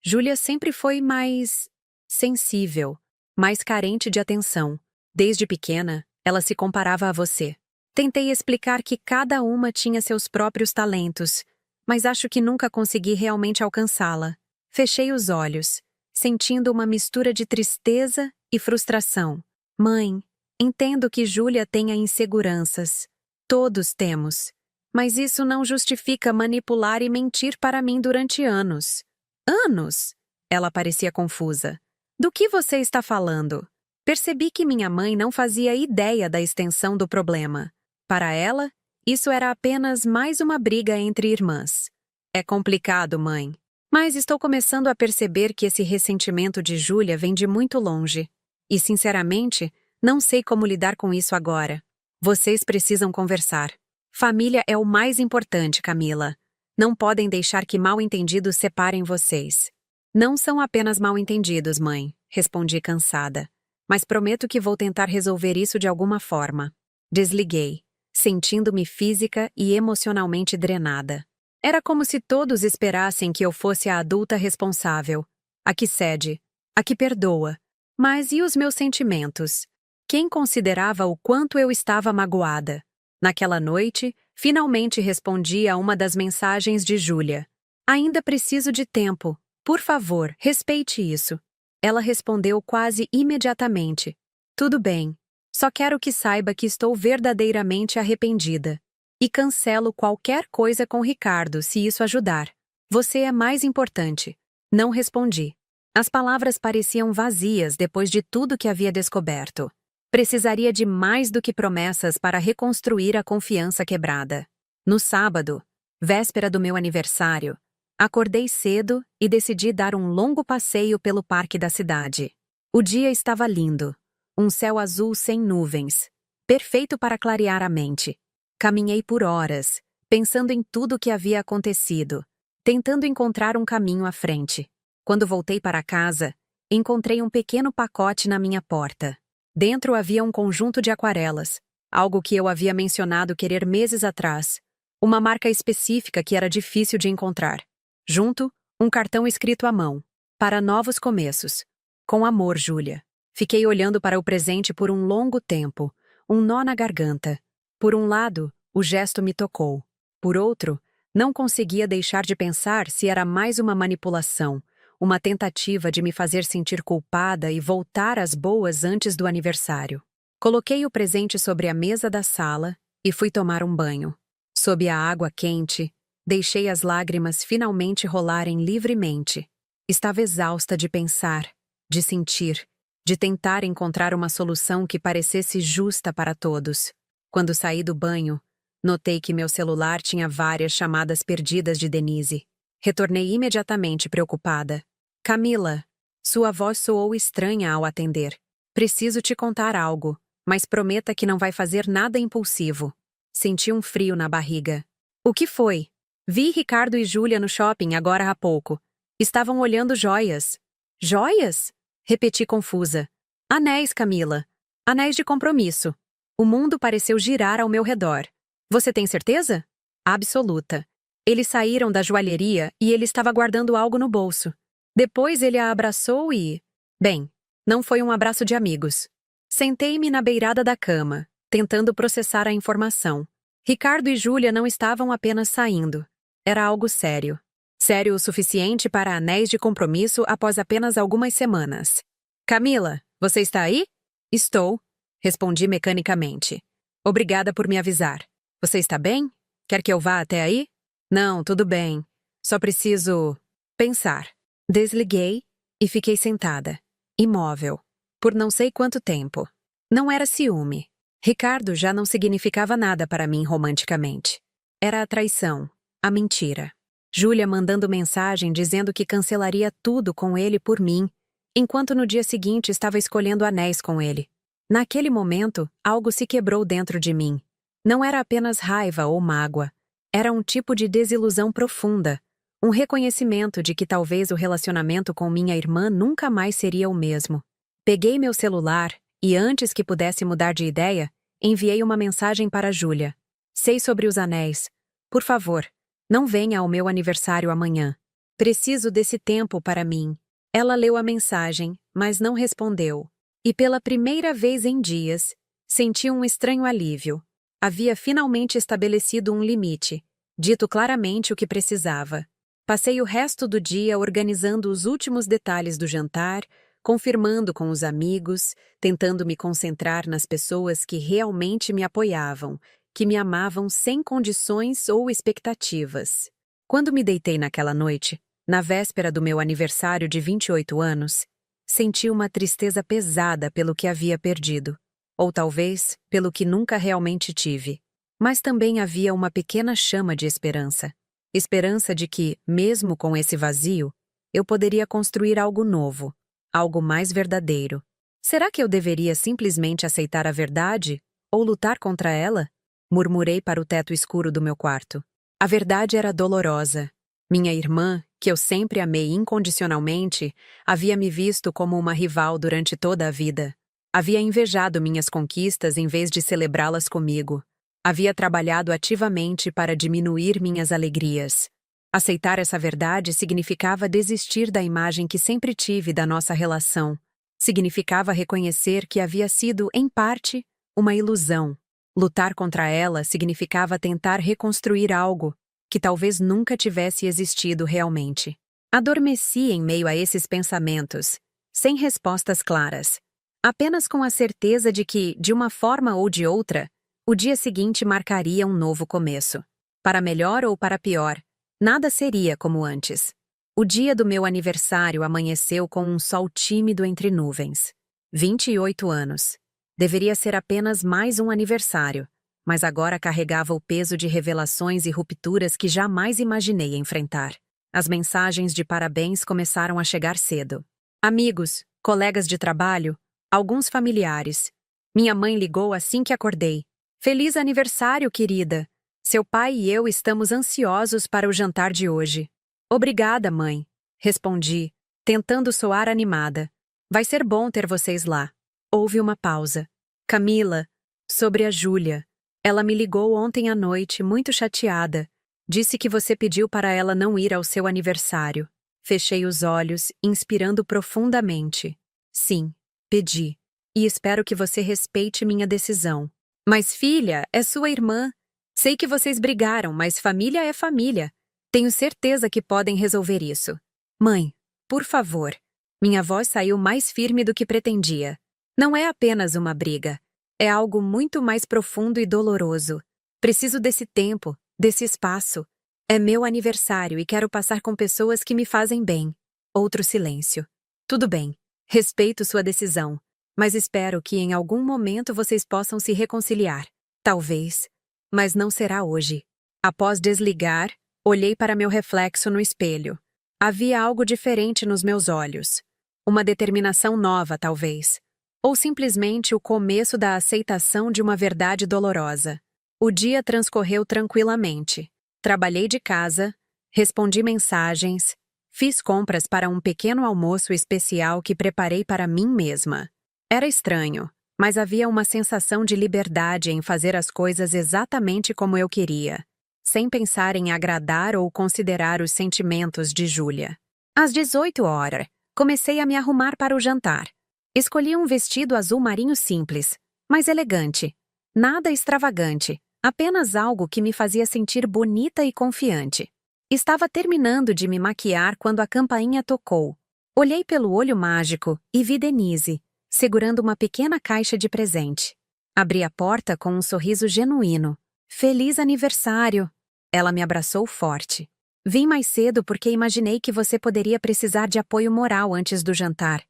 Júlia sempre foi mais... sensível, mais carente de atenção. Desde pequena, ela se comparava a você. Tentei explicar que cada uma tinha seus próprios talentos, mas acho que nunca consegui realmente alcançá-la. Fechei os olhos, sentindo uma mistura de tristeza e frustração. Mãe, Entendo que Júlia tenha inseguranças. Todos temos. Mas isso não justifica manipular e mentir para mim durante anos. Anos? Ela parecia confusa. Do que você está falando? Percebi que minha mãe não fazia ideia da extensão do problema. Para ela, isso era apenas mais uma briga entre irmãs. É complicado, mãe. Mas estou começando a perceber que esse ressentimento de Júlia vem de muito longe. E, sinceramente, não sei como lidar com isso agora. Vocês precisam conversar. Família é o mais importante, Camila. Não podem deixar que mal-entendidos separem vocês. Não são apenas mal-entendidos, mãe, respondi cansada. Mas prometo que vou tentar resolver isso de alguma forma. Desliguei, sentindo-me física e emocionalmente drenada. Era como se todos esperassem que eu fosse a adulta responsável, a que cede, a que perdoa. Mas e os meus sentimentos? Quem considerava o quanto eu estava magoada? Naquela noite, finalmente respondi a uma das mensagens de Júlia. Ainda preciso de tempo. Por favor, respeite isso. Ela respondeu quase imediatamente. Tudo bem. Só quero que saiba que estou verdadeiramente arrependida. E cancelo qualquer coisa com Ricardo, se isso ajudar. Você é mais importante. Não respondi. As palavras pareciam vazias depois de tudo que havia descoberto. Precisaria de mais do que promessas para reconstruir a confiança quebrada. No sábado, véspera do meu aniversário, acordei cedo e decidi dar um longo passeio pelo parque da cidade. O dia estava lindo. Um céu azul sem nuvens. Perfeito para clarear a mente. Caminhei por horas, pensando em tudo o que havia acontecido, tentando encontrar um caminho à frente. Quando voltei para casa, encontrei um pequeno pacote na minha porta. Dentro havia um conjunto de aquarelas, algo que eu havia mencionado querer meses atrás, uma marca específica que era difícil de encontrar. Junto, um cartão escrito à mão, para novos começos. Com amor, Júlia. Fiquei olhando para o presente por um longo tempo, um nó na garganta. Por um lado, o gesto me tocou. Por outro, não conseguia deixar de pensar se era mais uma manipulação, uma tentativa de me fazer sentir culpada e voltar às boas antes do aniversário. Coloquei o presente sobre a mesa da sala e fui tomar um banho. Sob a água quente, deixei as lágrimas finalmente rolarem livremente. Estava exausta de pensar, de sentir, de tentar encontrar uma solução que parecesse justa para todos. Quando saí do banho, notei que meu celular tinha várias chamadas perdidas de Denise. Retornei imediatamente preocupada. Camila, sua voz soou estranha ao atender. Preciso te contar algo, mas prometa que não vai fazer nada impulsivo. Senti um frio na barriga. O que foi? Vi Ricardo e Júlia no shopping agora há pouco. Estavam olhando joias. Joias? Repeti confusa. Anéis, Camila. Anéis de compromisso. O mundo pareceu girar ao meu redor. Você tem certeza? Absoluta. Eles saíram da joalheria e ele estava guardando algo no bolso. Depois ele a abraçou e... Bem, não foi um abraço de amigos. Sentei-me na beirada da cama, tentando processar a informação. Ricardo e Júlia não estavam apenas saindo. Era algo sério. Sério o suficiente para anéis de compromisso após apenas algumas semanas. Camila, você está aí? Estou. Respondi mecanicamente. Obrigada por me avisar. Você está bem? Quer que eu vá até aí? Não, tudo bem. Só preciso... pensar. Desliguei e fiquei sentada, imóvel, por não sei quanto tempo. Não era ciúme. Ricardo já não significava nada para mim romanticamente. Era a traição, a mentira. Júlia mandando mensagem dizendo que cancelaria tudo com ele por mim, enquanto no dia seguinte estava escolhendo anéis com ele. Naquele momento, algo se quebrou dentro de mim. Não era apenas raiva ou mágoa. Era um tipo de desilusão profunda. Um reconhecimento de que talvez o relacionamento com minha irmã nunca mais seria o mesmo. Peguei meu celular e, antes que pudesse mudar de ideia, enviei uma mensagem para Júlia. Sei sobre os anéis. Por favor, não venha ao meu aniversário amanhã. Preciso desse tempo para mim. Ela leu a mensagem, mas não respondeu. E pela primeira vez em dias, senti um estranho alívio. Havia finalmente estabelecido um limite, dito claramente o que precisava. Passei o resto do dia organizando os últimos detalhes do jantar, confirmando com os amigos, tentando me concentrar nas pessoas que realmente me apoiavam, que me amavam sem condições ou expectativas. Quando me deitei naquela noite, na véspera do meu aniversário de 28 anos, senti uma tristeza pesada pelo que havia perdido, ou talvez pelo que nunca realmente tive. Mas também havia uma pequena chama de esperança. Esperança de que, mesmo com esse vazio, eu poderia construir algo novo, algo mais verdadeiro. Será que eu deveria simplesmente aceitar a verdade ou lutar contra ela? Murmurei para o teto escuro do meu quarto. A verdade era dolorosa. Minha irmã, que eu sempre amei incondicionalmente, havia me visto como uma rival durante toda a vida. Havia invejado minhas conquistas em vez de celebrá-las comigo. Havia trabalhado ativamente para diminuir minhas alegrias. Aceitar essa verdade significava desistir da imagem que sempre tive da nossa relação. Significava reconhecer que havia sido, em parte, uma ilusão. Lutar contra ela significava tentar reconstruir algo que talvez nunca tivesse existido realmente. Adormeci em meio a esses pensamentos, sem respostas claras, apenas com a certeza de que, de uma forma ou de outra, o dia seguinte marcaria um novo começo. Para melhor ou para pior, nada seria como antes. O dia do meu aniversário amanheceu com um sol tímido entre nuvens. 28 anos. Deveria ser apenas mais um aniversário, mas agora carregava o peso de revelações e rupturas que jamais imaginei enfrentar. As mensagens de parabéns começaram a chegar cedo. Amigos, colegas de trabalho, alguns familiares. Minha mãe ligou assim que acordei. Feliz aniversário, querida! Seu pai e eu estamos ansiosos para o jantar de hoje. Obrigada, mãe, respondi, tentando soar animada. Vai ser bom ter vocês lá. Houve uma pausa. Camila, sobre a Júlia. Ela me ligou ontem à noite, muito chateada. Disse que você pediu para ela não ir ao seu aniversário. Fechei os olhos, inspirando profundamente. Sim, pedi. E espero que você respeite minha decisão. Mas filha, é sua irmã. Sei que vocês brigaram, mas família é família. Tenho certeza que podem resolver isso. Mãe, por favor. Minha voz saiu mais firme do que pretendia. Não é apenas uma briga. É algo muito mais profundo e doloroso. Preciso desse tempo, desse espaço. É meu aniversário e quero passar com pessoas que me fazem bem. Outro silêncio. Tudo bem. Respeito sua decisão. Mas espero que em algum momento vocês possam se reconciliar. Talvez. Mas não será hoje. Após desligar, olhei para meu reflexo no espelho. Havia algo diferente nos meus olhos. Uma determinação nova, talvez. Ou simplesmente o começo da aceitação de uma verdade dolorosa. O dia transcorreu tranquilamente. Trabalhei de casa, respondi mensagens, fiz compras para um pequeno almoço especial que preparei para mim mesma. Era estranho, mas havia uma sensação de liberdade em fazer as coisas exatamente como eu queria, sem pensar em agradar ou considerar os sentimentos de Júlia. Às 18 horas, comecei a me arrumar para o jantar. Escolhi um vestido azul marinho simples, mas elegante. Nada extravagante, apenas algo que me fazia sentir bonita e confiante. Estava terminando de me maquiar quando a campainha tocou. Olhei pelo olho mágico e vi Denise, segurando uma pequena caixa de presente. Abri a porta com um sorriso genuíno. Feliz aniversário! Ela me abraçou forte. Vim mais cedo porque imaginei que você poderia precisar de apoio moral antes do jantar.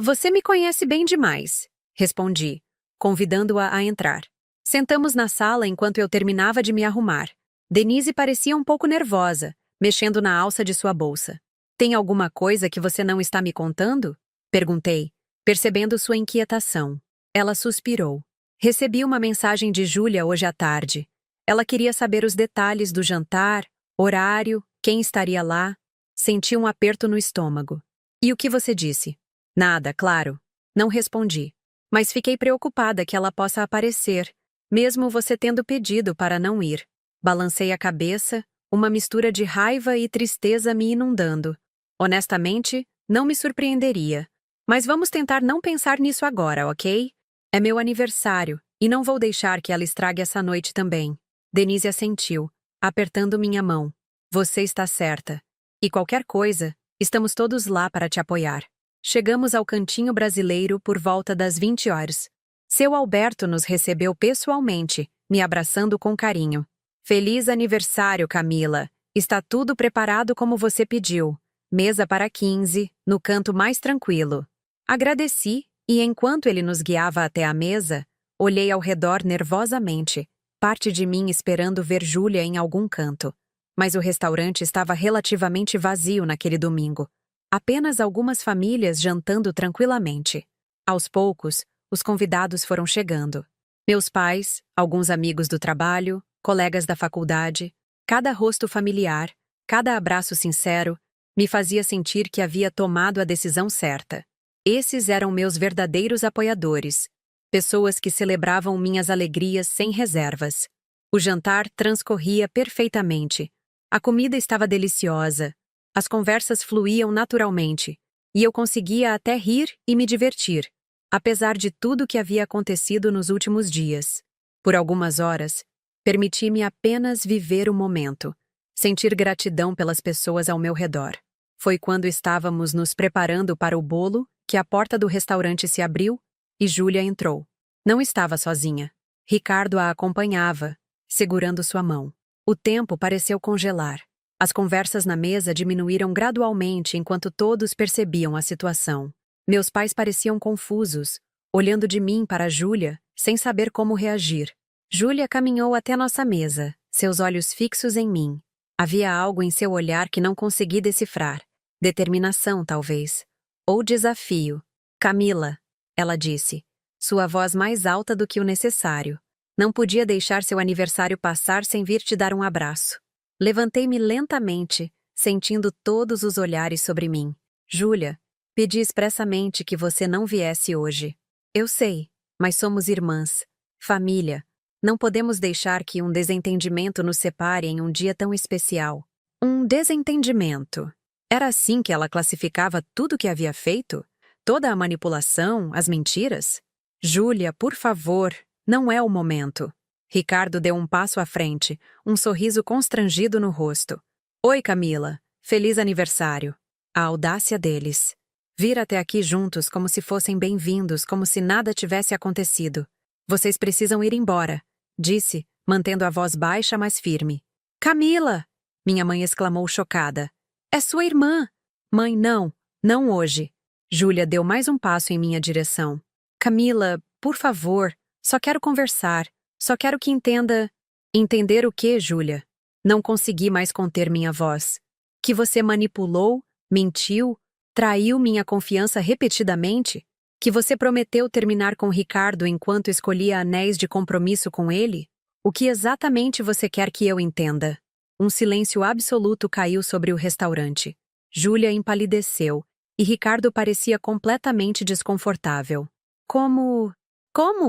Você me conhece bem demais, respondi, convidando-a a entrar. Sentamos na sala enquanto eu terminava de me arrumar. Denise parecia um pouco nervosa, mexendo na alça de sua bolsa. Tem alguma coisa que você não está me contando? Perguntei, percebendo sua inquietação. Ela suspirou. Recebi uma mensagem de Júlia hoje à tarde. Ela queria saber os detalhes do jantar, horário, quem estaria lá. Senti um aperto no estômago. E o que você disse? Nada, claro. Não respondi. Mas fiquei preocupada que ela possa aparecer, mesmo você tendo pedido para não ir. Balancei a cabeça, uma mistura de raiva e tristeza me inundando. Honestamente, não me surpreenderia. Mas vamos tentar não pensar nisso agora, ok? É meu aniversário, e não vou deixar que ela estrague essa noite também. Denise assentiu, apertando minha mão. Você está certa. E qualquer coisa, estamos todos lá para te apoiar. Chegamos ao Cantinho Brasileiro por volta das 20 horas. Seu Alberto nos recebeu pessoalmente, me abraçando com carinho. Feliz aniversário, Camila! Está tudo preparado como você pediu. Mesa para 15, no canto mais tranquilo. Agradeci, e enquanto ele nos guiava até a mesa, olhei ao redor nervosamente, parte de mim esperando ver Júlia em algum canto. Mas o restaurante estava relativamente vazio naquele domingo. Apenas algumas famílias jantando tranquilamente. Aos poucos, os convidados foram chegando. Meus pais, alguns amigos do trabalho, colegas da faculdade, cada rosto familiar, cada abraço sincero, me fazia sentir que havia tomado a decisão certa. Esses eram meus verdadeiros apoiadores, pessoas que celebravam minhas alegrias sem reservas. O jantar transcorria perfeitamente. A comida estava deliciosa, as conversas fluíam naturalmente, e eu conseguia até rir e me divertir, apesar de tudo que havia acontecido nos últimos dias. Por algumas horas, permiti-me apenas viver o momento, sentir gratidão pelas pessoas ao meu redor. Foi quando estávamos nos preparando para o bolo que a porta do restaurante se abriu e Júlia entrou. Não estava sozinha. Ricardo a acompanhava, segurando sua mão. O tempo pareceu congelar. As conversas na mesa diminuíram gradualmente enquanto todos percebiam a situação. Meus pais pareciam confusos, olhando de mim para Júlia, sem saber como reagir. Júlia caminhou até nossa mesa, seus olhos fixos em mim. Havia algo em seu olhar que não consegui decifrar. Determinação, talvez. Ou desafio. Camila, ela disse, sua voz mais alta do que o necessário. Não podia deixar seu aniversário passar sem vir te dar um abraço. Levantei-me lentamente, sentindo todos os olhares sobre mim. Júlia, pedi expressamente que você não viesse hoje. Eu sei, mas somos irmãs. Família. Não podemos deixar que um desentendimento nos separe em um dia tão especial. Um desentendimento. Era assim que ela classificava tudo o que havia feito? Toda a manipulação, as mentiras? Júlia, por favor, não é o momento. Ricardo deu um passo à frente, um sorriso constrangido no rosto. Oi, Camila. Feliz aniversário. A audácia deles. Vir até aqui juntos como se fossem bem-vindos, como se nada tivesse acontecido. Vocês precisam ir embora, disse, mantendo a voz baixa, mas firme. Camila! Minha mãe exclamou chocada. É sua irmã! Mãe, não hoje. Júlia deu mais um passo em minha direção. Camila, por favor, só quero conversar. Só quero que entenda... Entender o quê, Júlia? Não consegui mais conter minha voz. Que você manipulou, mentiu, traiu minha confiança repetidamente? Que você prometeu terminar com Ricardo enquanto escolhia anéis de compromisso com ele? O que exatamente você quer que eu entenda? Um silêncio absoluto caiu sobre o restaurante. Júlia empalideceu, e Ricardo parecia completamente desconfortável. Como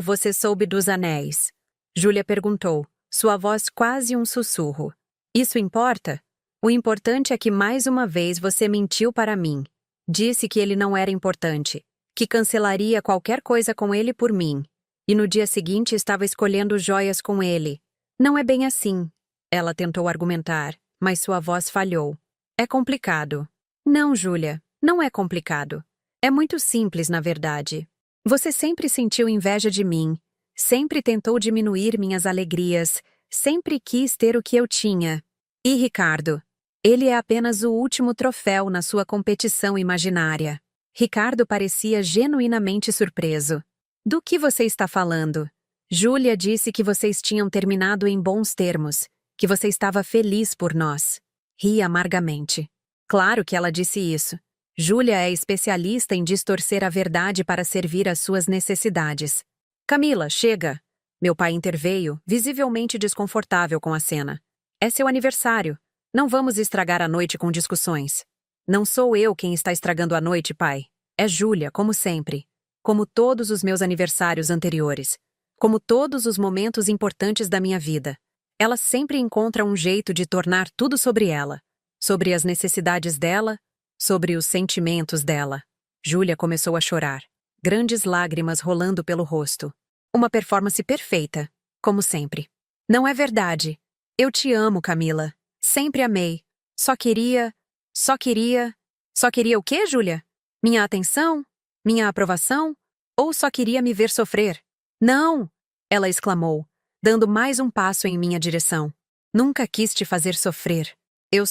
você soube dos anéis? Júlia perguntou, sua voz quase um sussurro. Isso importa? O importante é que mais uma vez você mentiu para mim. Disse que ele não era importante, que cancelaria qualquer coisa com ele por mim. E no dia seguinte estava escolhendo joias com ele. Não é bem assim. Ela tentou argumentar, mas sua voz falhou. É complicado. Não, Júlia, não é complicado. É muito simples, na verdade. Você sempre sentiu inveja de mim. Sempre tentou diminuir minhas alegrias, sempre quis ter o que eu tinha. E Ricardo? Ele é apenas o último troféu na sua competição imaginária. Ricardo parecia genuinamente surpreso. Do que você está falando? Júlia disse que vocês tinham terminado em bons termos, que você estava feliz por nós. Ri amargamente. Claro que ela disse isso. Júlia é especialista em distorcer a verdade para servir às suas necessidades. Camila, chega! Meu pai interveio, visivelmente desconfortável com a cena. É seu aniversário. Não vamos estragar a noite com discussões. Não sou eu quem está estragando a noite, pai. É Júlia, como sempre. Como todos os meus aniversários anteriores. Como todos os momentos importantes da minha vida. Ela sempre encontra um jeito de tornar tudo sobre ela. Sobre as necessidades dela, sobre os sentimentos dela. Júlia começou a chorar. Grandes lágrimas rolando pelo rosto. Uma performance perfeita, como sempre. Não é verdade. Eu te amo, Camila. Sempre amei. Só queria o quê, Júlia? Minha atenção? Minha aprovação? Ou só queria me ver sofrer? Não! Ela exclamou, dando mais um passo em minha direção. Nunca quis te fazer sofrer. Eu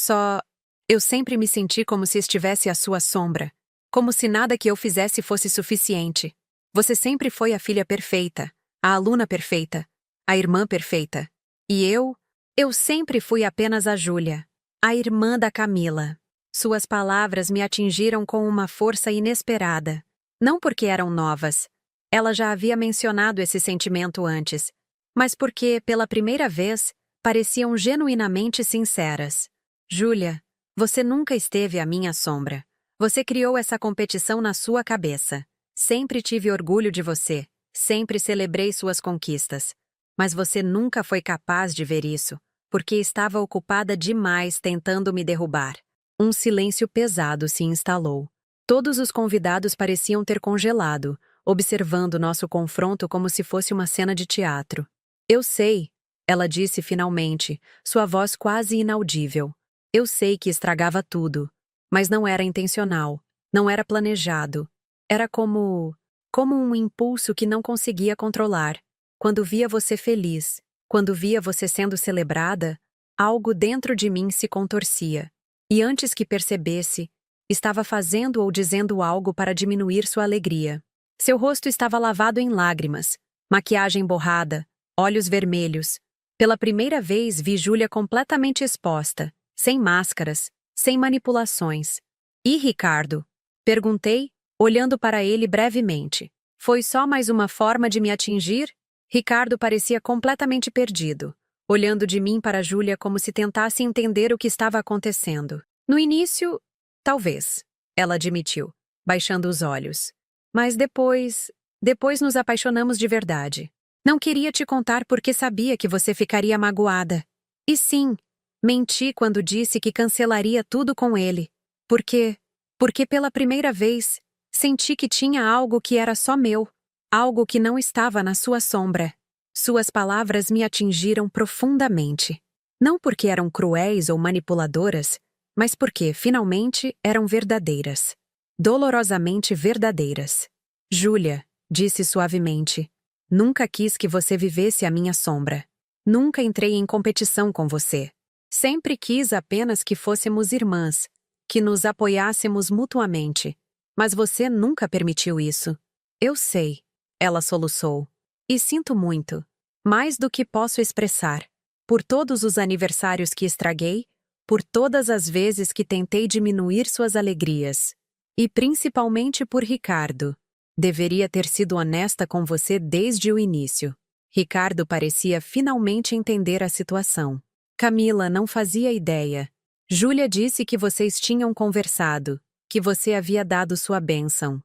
sempre me senti como se estivesse à sua sombra. Como se nada que eu fizesse fosse suficiente. Você sempre foi a filha perfeita, a aluna perfeita, a irmã perfeita. E eu sempre fui apenas a Júlia, a irmã da Camila. Suas palavras me atingiram com uma força inesperada. Não porque eram novas. Ela já havia mencionado esse sentimento antes, mas porque, pela primeira vez, pareciam genuinamente sinceras. Júlia, você nunca esteve à minha sombra. Você criou essa competição na sua cabeça. Sempre tive orgulho de você. Sempre celebrei suas conquistas. Mas você nunca foi capaz de ver isso, porque estava ocupada demais tentando me derrubar. Um silêncio pesado se instalou. Todos os convidados pareciam ter congelado, observando nosso confronto como se fosse uma cena de teatro. Eu sei, ela disse finalmente, sua voz quase inaudível. Eu sei que estragava tudo, mas não era intencional, não era planejado. Era como um impulso que não conseguia controlar. Quando via você feliz, quando via você sendo celebrada, algo dentro de mim se contorcia. E antes que percebesse, estava fazendo ou dizendo algo para diminuir sua alegria. Seu rosto estava lavado em lágrimas, maquiagem borrada, olhos vermelhos. Pela primeira vez vi Júlia completamente exposta, sem máscaras, sem manipulações. E Ricardo? Perguntei, olhando para ele brevemente. Foi só mais uma forma de me atingir? Ricardo parecia completamente perdido, olhando de mim para Júlia como se tentasse entender o que estava acontecendo. No início, talvez, ela admitiu, baixando os olhos. Mas depois nos apaixonamos de verdade. Não queria te contar porque sabia que você ficaria magoada. E sim, menti quando disse que cancelaria tudo com ele. Porque pela primeira vez, senti que tinha algo que era só meu. Algo que não estava na sua sombra. Suas palavras me atingiram profundamente. Não porque eram cruéis ou manipuladoras, mas porque, finalmente, eram verdadeiras. Dolorosamente verdadeiras. Júlia, disse suavemente, nunca quis que você vivesse à minha sombra. Nunca entrei em competição com você. Sempre quis apenas que fôssemos irmãs, que nos apoiássemos mutuamente. Mas você nunca permitiu isso. Eu sei. Ela soluçou. E sinto muito. Mais do que posso expressar. Por todos os aniversários que estraguei, por todas as vezes que tentei diminuir suas alegrias. E principalmente por Ricardo. Deveria ter sido honesta com você desde o início. Ricardo parecia finalmente entender a situação. Camila não fazia ideia. Júlia disse que vocês tinham conversado, que você havia dado sua bênção.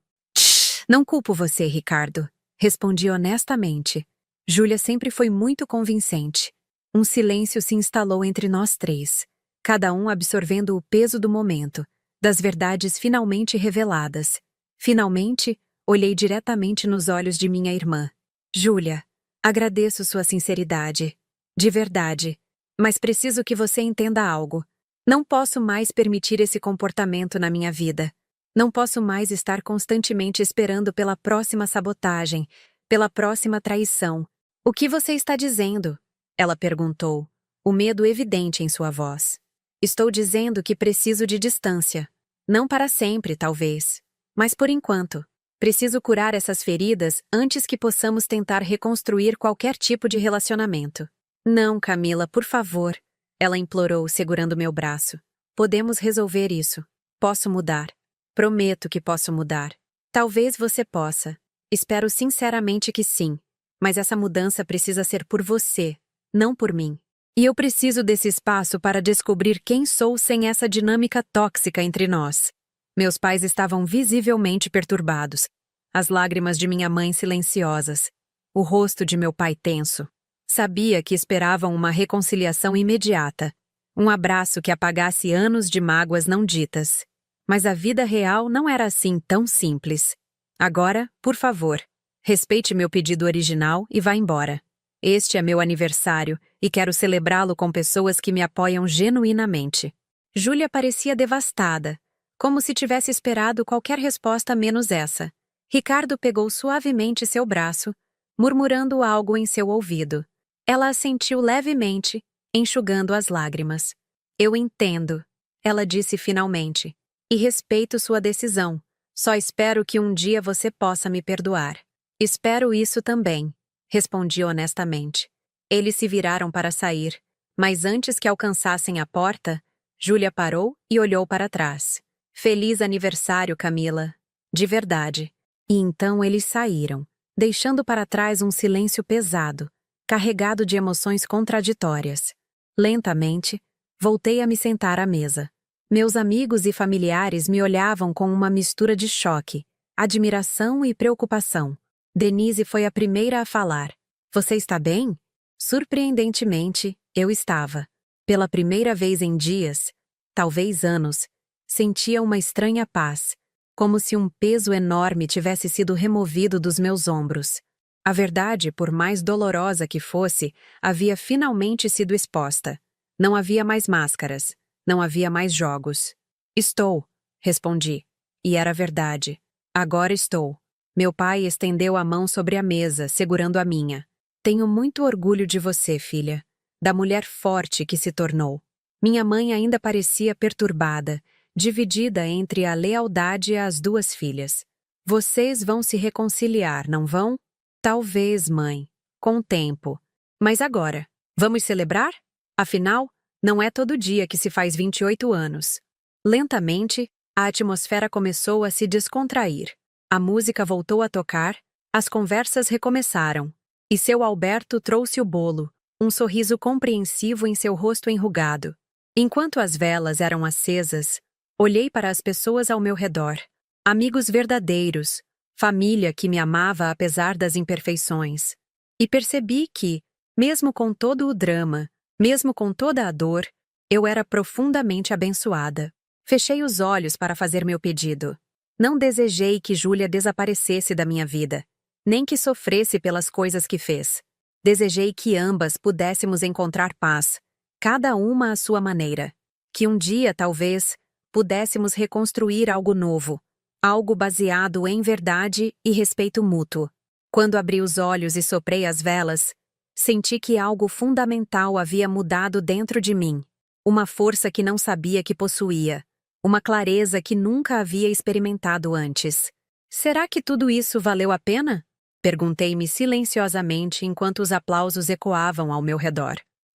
Não culpo você, Ricardo. Respondi honestamente. Júlia sempre foi muito convincente. Um silêncio se instalou entre nós três, cada um absorvendo o peso do momento, das verdades finalmente reveladas. Finalmente, olhei diretamente nos olhos de minha irmã. Júlia, agradeço sua sinceridade. De verdade. Mas preciso que você entenda algo. Não posso mais permitir esse comportamento na minha vida. Não posso mais estar constantemente esperando pela próxima sabotagem, pela próxima traição. O que você está dizendo? Ela perguntou, o medo evidente em sua voz. Estou dizendo que preciso de distância. Não para sempre, talvez. Mas por enquanto. Preciso curar essas feridas antes que possamos tentar reconstruir qualquer tipo de relacionamento. Não, Camila, por favor. Ela implorou, segurando meu braço. Podemos resolver isso. Posso mudar. Prometo que posso mudar. Talvez você possa. Espero sinceramente que sim. Mas essa mudança precisa ser por você, não por mim. E eu preciso desse espaço para descobrir quem sou sem essa dinâmica tóxica entre nós. Meus pais estavam visivelmente perturbados. As lágrimas de minha mãe silenciosas. O rosto de meu pai tenso. Sabia que esperavam uma reconciliação imediata. Um abraço que apagasse anos de mágoas não ditas. Mas a vida real não era assim tão simples. Agora, por favor, respeite meu pedido original e vá embora. Este é meu aniversário e quero celebrá-lo com pessoas que me apoiam genuinamente. Júlia parecia devastada, como se tivesse esperado qualquer resposta menos essa. Ricardo pegou suavemente seu braço, murmurando algo em seu ouvido. Ela assentiu levemente, enxugando as lágrimas. Eu entendo, ela disse finalmente, e respeito sua decisão. Só espero que um dia você possa me perdoar. Espero isso também, respondi honestamente. Eles se viraram para sair, mas antes que alcançassem a porta, Júlia parou e olhou para trás. Feliz aniversário, Camila. De verdade. E então eles saíram, deixando para trás um silêncio pesado, carregado de emoções contraditórias. Lentamente, voltei a me sentar à mesa. Meus amigos e familiares me olhavam com uma mistura de choque, admiração e preocupação. Denise foi a primeira a falar. Você está bem? Surpreendentemente, eu estava. Pela primeira vez em dias, talvez anos, sentia uma estranha paz, como se um peso enorme tivesse sido removido dos meus ombros. A verdade, por mais dolorosa que fosse, havia finalmente sido exposta. Não havia mais máscaras, não havia mais jogos. Estou, respondi. E era verdade. Agora estou. Meu pai estendeu a mão sobre a mesa, segurando a minha. Tenho muito orgulho de você, filha, da mulher forte que se tornou. Minha mãe ainda parecia perturbada, dividida entre a lealdade às duas filhas. Vocês vão se reconciliar, não vão? Talvez, mãe. Com o tempo. Mas agora, vamos celebrar? Afinal, não é todo dia que se faz 28 anos. Lentamente, a atmosfera começou a se descontrair. A música voltou a tocar, as conversas recomeçaram. E seu Alberto trouxe o bolo, um sorriso compreensivo em seu rosto enrugado. Enquanto as velas eram acesas, olhei para as pessoas ao meu redor. Amigos verdadeiros, família que me amava apesar das imperfeições. E percebi que, mesmo com todo o drama, mesmo com toda a dor, eu era profundamente abençoada. Fechei os olhos para fazer meu pedido. Não desejei que Júlia desaparecesse da minha vida, nem que sofresse pelas coisas que fez. Desejei que ambas pudéssemos encontrar paz, cada uma à sua maneira. Que um dia, talvez, pudéssemos reconstruir algo novo, algo baseado em verdade e respeito mútuo. Quando abri os olhos e soprei as velas, senti que algo fundamental havia mudado dentro de mim. Uma força que não sabia que possuía. Uma clareza que nunca havia experimentado antes. Será que tudo isso valeu a pena? Perguntei-me silenciosamente enquanto os aplausos ecoavam ao meu redor.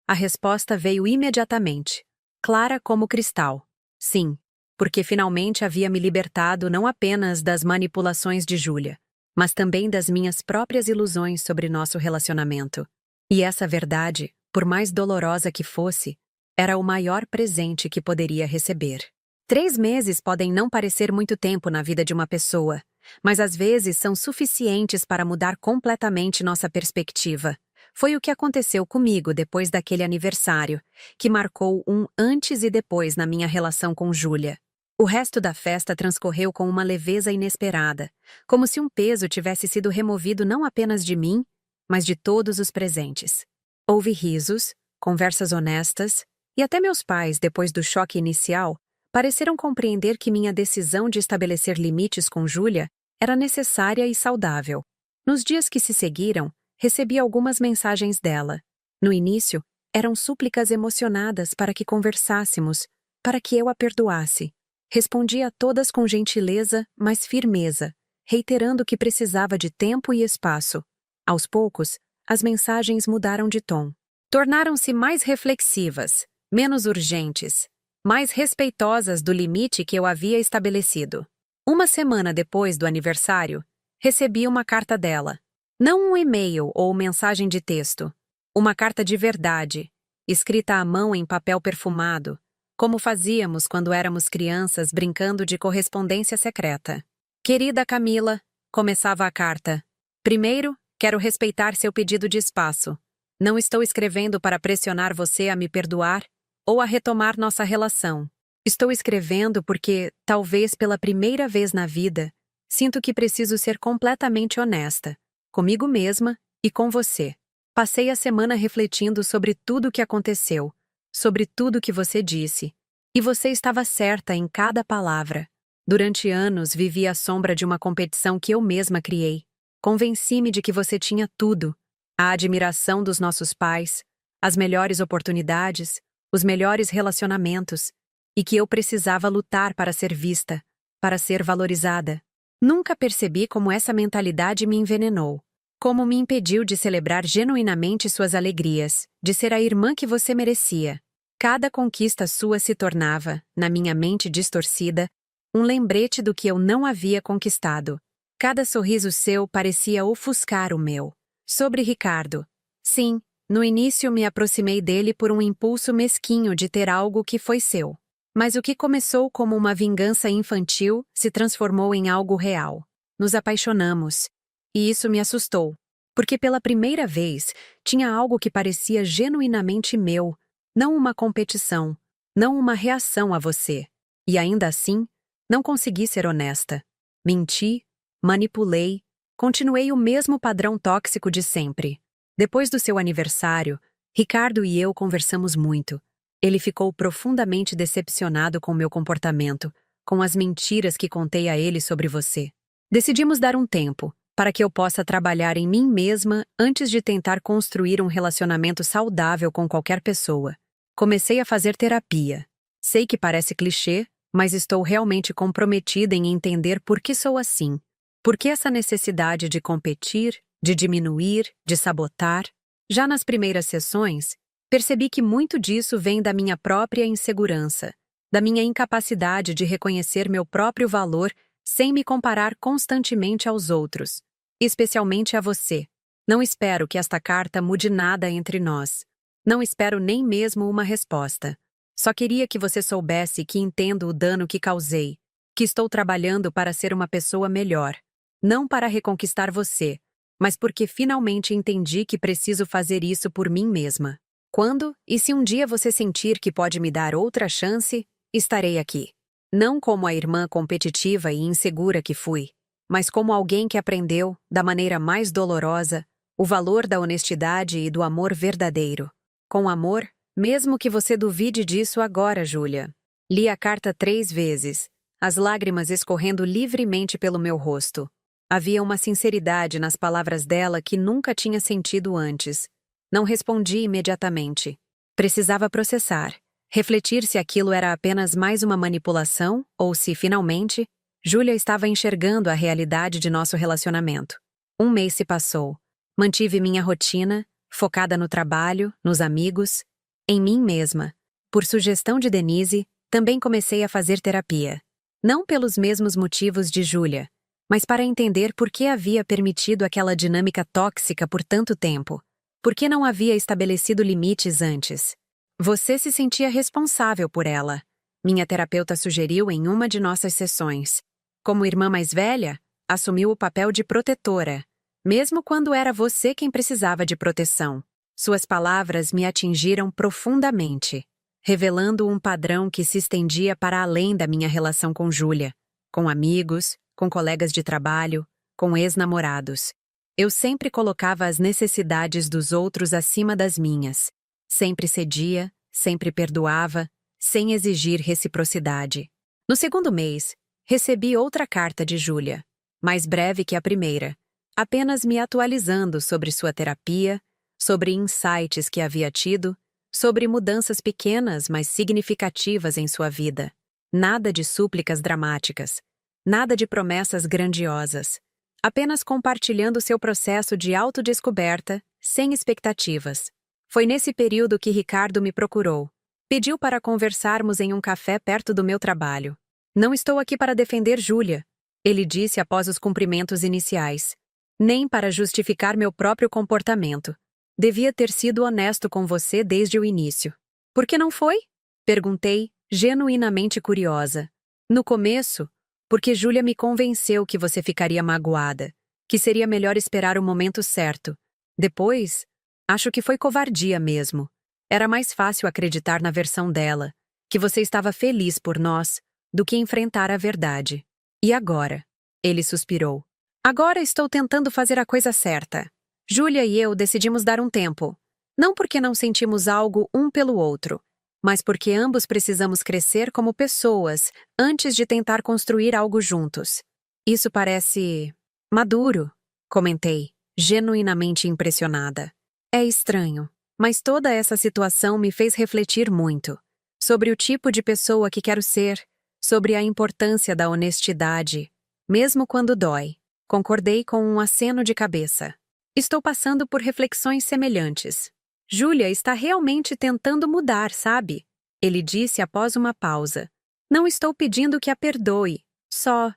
A resposta veio imediatamente, clara como cristal. Sim, porque finalmente havia me libertado não apenas das manipulações de Júlia, mas também das minhas próprias ilusões sobre nosso relacionamento. E essa verdade, por mais dolorosa que fosse, era o maior presente que poderia receber. 3 meses podem não parecer muito tempo na vida de uma pessoa, mas às vezes são suficientes para mudar completamente nossa perspectiva. Foi o que aconteceu comigo depois daquele aniversário, que marcou um antes e depois na minha relação com Júlia. O resto da festa transcorreu com uma leveza inesperada, como se um peso tivesse sido removido não apenas de mim, mas de todos os presentes. Houve risos, conversas honestas, e até meus pais, depois do choque inicial, pareceram compreender que minha decisão de estabelecer limites com Júlia era necessária e saudável. Nos dias que se seguiram, recebi algumas mensagens dela. No início, eram súplicas emocionadas para que conversássemos, para que eu a perdoasse. Respondi a todas com gentileza, mas firmeza, reiterando que precisava de tempo e espaço. Aos poucos, as mensagens mudaram de tom. Tornaram-se mais reflexivas, menos urgentes, mais respeitosas do limite que eu havia estabelecido. Uma semana depois do aniversário, recebi uma carta dela. Não um e-mail ou mensagem de texto. Uma carta de verdade, escrita à mão em papel perfumado, como fazíamos quando éramos crianças brincando de correspondência secreta. Querida Camila, começava a carta. Primeiro, quero respeitar seu pedido de espaço. Não estou escrevendo para pressionar você a me perdoar ou a retomar nossa relação. Estou escrevendo porque, talvez pela primeira vez na vida, sinto que preciso ser completamente honesta, comigo mesma e com você. Passei a semana refletindo sobre tudo o que aconteceu, sobre tudo que você disse. E você estava certa em cada palavra. Durante anos, vivi à sombra de uma competição que eu mesma criei. Convenci-me de que você tinha tudo: a admiração dos nossos pais, as melhores oportunidades, os melhores relacionamentos, e que eu precisava lutar para ser vista, para ser valorizada. Nunca percebi como essa mentalidade me envenenou, como me impediu de celebrar genuinamente suas alegrias, de ser a irmã que você merecia. Cada conquista sua se tornava, na minha mente distorcida, um lembrete do que eu não havia conquistado. Cada sorriso seu parecia ofuscar o meu. Sobre Ricardo. Sim, no início me aproximei dele por um impulso mesquinho de ter algo que foi seu. Mas o que começou como uma vingança infantil se transformou em algo real. Nos apaixonamos. E isso me assustou. Porque pela primeira vez, tinha algo que parecia genuinamente meu, não uma competição, não uma reação a você. E ainda assim, não consegui ser honesta. Menti, manipulei, continuei o mesmo padrão tóxico de sempre. Depois do seu aniversário, Ricardo e eu conversamos muito. Ele ficou profundamente decepcionado com meu comportamento, com as mentiras que contei a ele sobre você. Decidimos dar um tempo, para que eu possa trabalhar em mim mesma antes de tentar construir um relacionamento saudável com qualquer pessoa. Comecei a fazer terapia. Sei que parece clichê, mas estou realmente comprometida em entender por que sou assim. Por que essa necessidade de competir, de diminuir, de sabotar? Já nas primeiras sessões, percebi que muito disso vem da minha própria insegurança, da minha incapacidade de reconhecer meu próprio valor sem me comparar constantemente aos outros, especialmente a você. Não espero que esta carta mude nada entre nós. Não espero nem mesmo uma resposta. Só queria que você soubesse que entendo o dano que causei, que estou trabalhando para ser uma pessoa melhor. Não para reconquistar você, mas porque finalmente entendi que preciso fazer isso por mim mesma. Quando, e se um dia você sentir que pode me dar outra chance, estarei aqui. Não como a irmã competitiva e insegura que fui, mas como alguém que aprendeu, da maneira mais dolorosa, o valor da honestidade e do amor verdadeiro. Com amor, mesmo que você duvide disso agora, Júlia. Li a carta 3 vezes, as lágrimas escorrendo livremente pelo meu rosto. Havia uma sinceridade nas palavras dela que nunca tinha sentido antes. Não respondi imediatamente. Precisava processar, refletir se aquilo era apenas mais uma manipulação ou se, finalmente, Júlia estava enxergando a realidade de nosso relacionamento. 1 mês se passou. Mantive minha rotina, focada no trabalho, nos amigos, em mim mesma. Por sugestão de Denise, também comecei a fazer terapia. Não pelos mesmos motivos de Júlia, mas para entender por que havia permitido aquela dinâmica tóxica por tanto tempo. Por que não havia estabelecido limites antes? Você se sentia responsável por ela. Minha terapeuta sugeriu em uma de nossas sessões. Como irmã mais velha, assumiu o papel de protetora, mesmo quando era você quem precisava de proteção. Suas palavras me atingiram profundamente, revelando um padrão que se estendia para além da minha relação com Júlia, com amigos, com colegas de trabalho, com ex-namorados. Eu sempre colocava as necessidades dos outros acima das minhas. Sempre cedia, sempre perdoava, sem exigir reciprocidade. No segundo mês, recebi outra carta de Júlia, mais breve que a primeira, apenas me atualizando sobre sua terapia, sobre insights que havia tido, sobre mudanças pequenas, mas significativas em sua vida. Nada de súplicas dramáticas, nada de promessas grandiosas. Apenas compartilhando seu processo de autodescoberta, sem expectativas. Foi nesse período que Ricardo me procurou. Pediu para conversarmos em um café perto do meu trabalho. Não estou aqui para defender Júlia, ele disse após os cumprimentos iniciais. Nem para justificar meu próprio comportamento. Devia ter sido honesto com você desde o início. Por que não foi? Perguntei, genuinamente curiosa. No começo, porque Júlia me convenceu que você ficaria magoada, que seria melhor esperar o momento certo. Depois, acho que foi covardia mesmo. Era mais fácil acreditar na versão dela, que você estava feliz por nós, do que enfrentar a verdade. E agora? Ele suspirou. Agora estou tentando fazer a coisa certa. Júlia e eu decidimos dar um tempo. Não porque não sentimos algo um pelo outro, mas porque ambos precisamos crescer como pessoas antes de tentar construir algo juntos. Isso parece maduro, comentei, genuinamente impressionada. É estranho, mas toda essa situação me fez refletir muito sobre o tipo de pessoa que quero ser, sobre a importância da honestidade, mesmo quando dói. Concordei com um aceno de cabeça. Estou passando por reflexões semelhantes. Júlia está realmente tentando mudar, sabe? Ele disse após uma pausa. Não estou pedindo que a perdoe. Só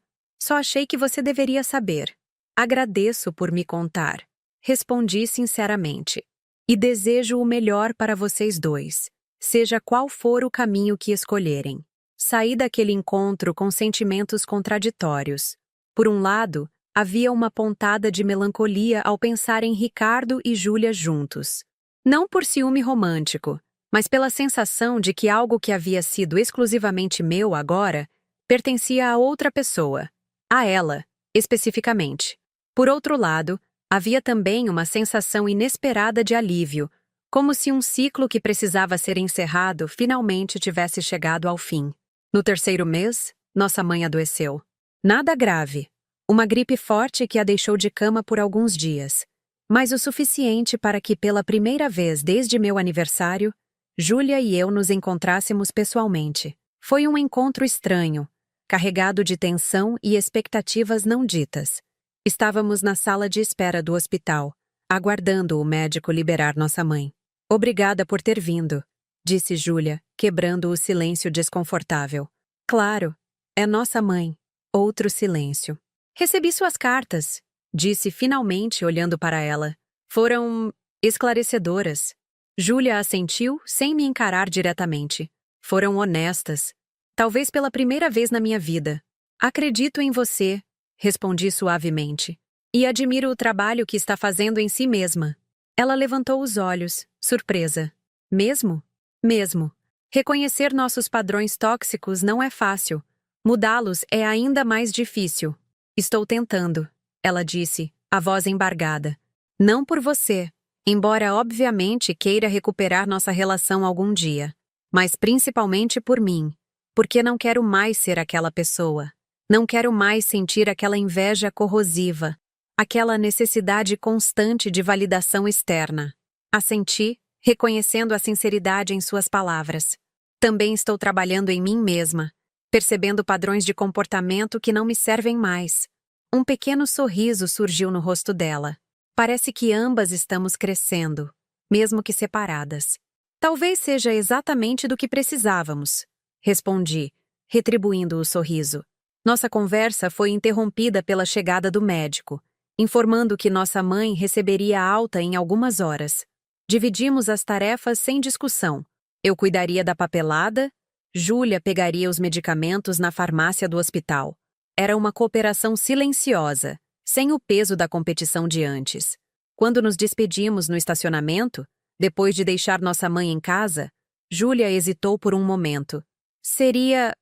achei que você deveria saber. Agradeço por me contar. Respondi sinceramente. E desejo o melhor para vocês dois, seja qual for o caminho que escolherem. Saí daquele encontro com sentimentos contraditórios. Por um lado, havia uma pontada de melancolia ao pensar em Ricardo e Júlia juntos. Não por ciúme romântico, mas pela sensação de que algo que havia sido exclusivamente meu agora pertencia a outra pessoa, a ela, especificamente. Por outro lado, havia também uma sensação inesperada de alívio, como se um ciclo que precisava ser encerrado finalmente tivesse chegado ao fim. No terceiro mês, nossa mãe adoeceu. Nada grave. Uma gripe forte que a deixou de cama por alguns dias. Mas o suficiente para que, pela primeira vez desde meu aniversário, Júlia e eu nos encontrássemos pessoalmente. Foi um encontro estranho, carregado de tensão e expectativas não ditas. Estávamos na sala de espera do hospital, aguardando o médico liberar nossa mãe. Obrigada por ter vindo, disse Júlia, quebrando o silêncio desconfortável. Claro, é nossa mãe. Outro silêncio. Recebi suas cartas, disse finalmente olhando para ela. Foram esclarecedoras. Júlia assentiu sem me encarar diretamente. Foram honestas. Talvez pela primeira vez na minha vida. Acredito em você, respondi suavemente. E admiro o trabalho que está fazendo em si mesma. Ela levantou os olhos, surpresa. Mesmo? Mesmo. Reconhecer nossos padrões tóxicos não é fácil. Mudá-los é ainda mais difícil. Estou tentando, ela disse, a voz embargada. Não por você, embora obviamente queira recuperar nossa relação algum dia. Mas principalmente por mim, porque não quero mais ser aquela pessoa. Não quero mais sentir aquela inveja corrosiva, aquela necessidade constante de validação externa. Assenti, reconhecendo a sinceridade em suas palavras. Também estou trabalhando em mim mesma, percebendo padrões de comportamento que não me servem mais. Um pequeno sorriso surgiu no rosto dela. Parece que ambas estamos crescendo, mesmo que separadas. Talvez seja exatamente do que precisávamos, respondi, retribuindo o sorriso. Nossa conversa foi interrompida pela chegada do médico, informando que nossa mãe receberia alta em algumas horas. Dividimos as tarefas sem discussão. Eu cuidaria da papelada, Júlia pegaria os medicamentos na farmácia do hospital. Era uma cooperação silenciosa, sem o peso da competição de antes. Quando nos despedimos no estacionamento, depois de deixar nossa mãe em casa, Júlia hesitou por um momento. Seria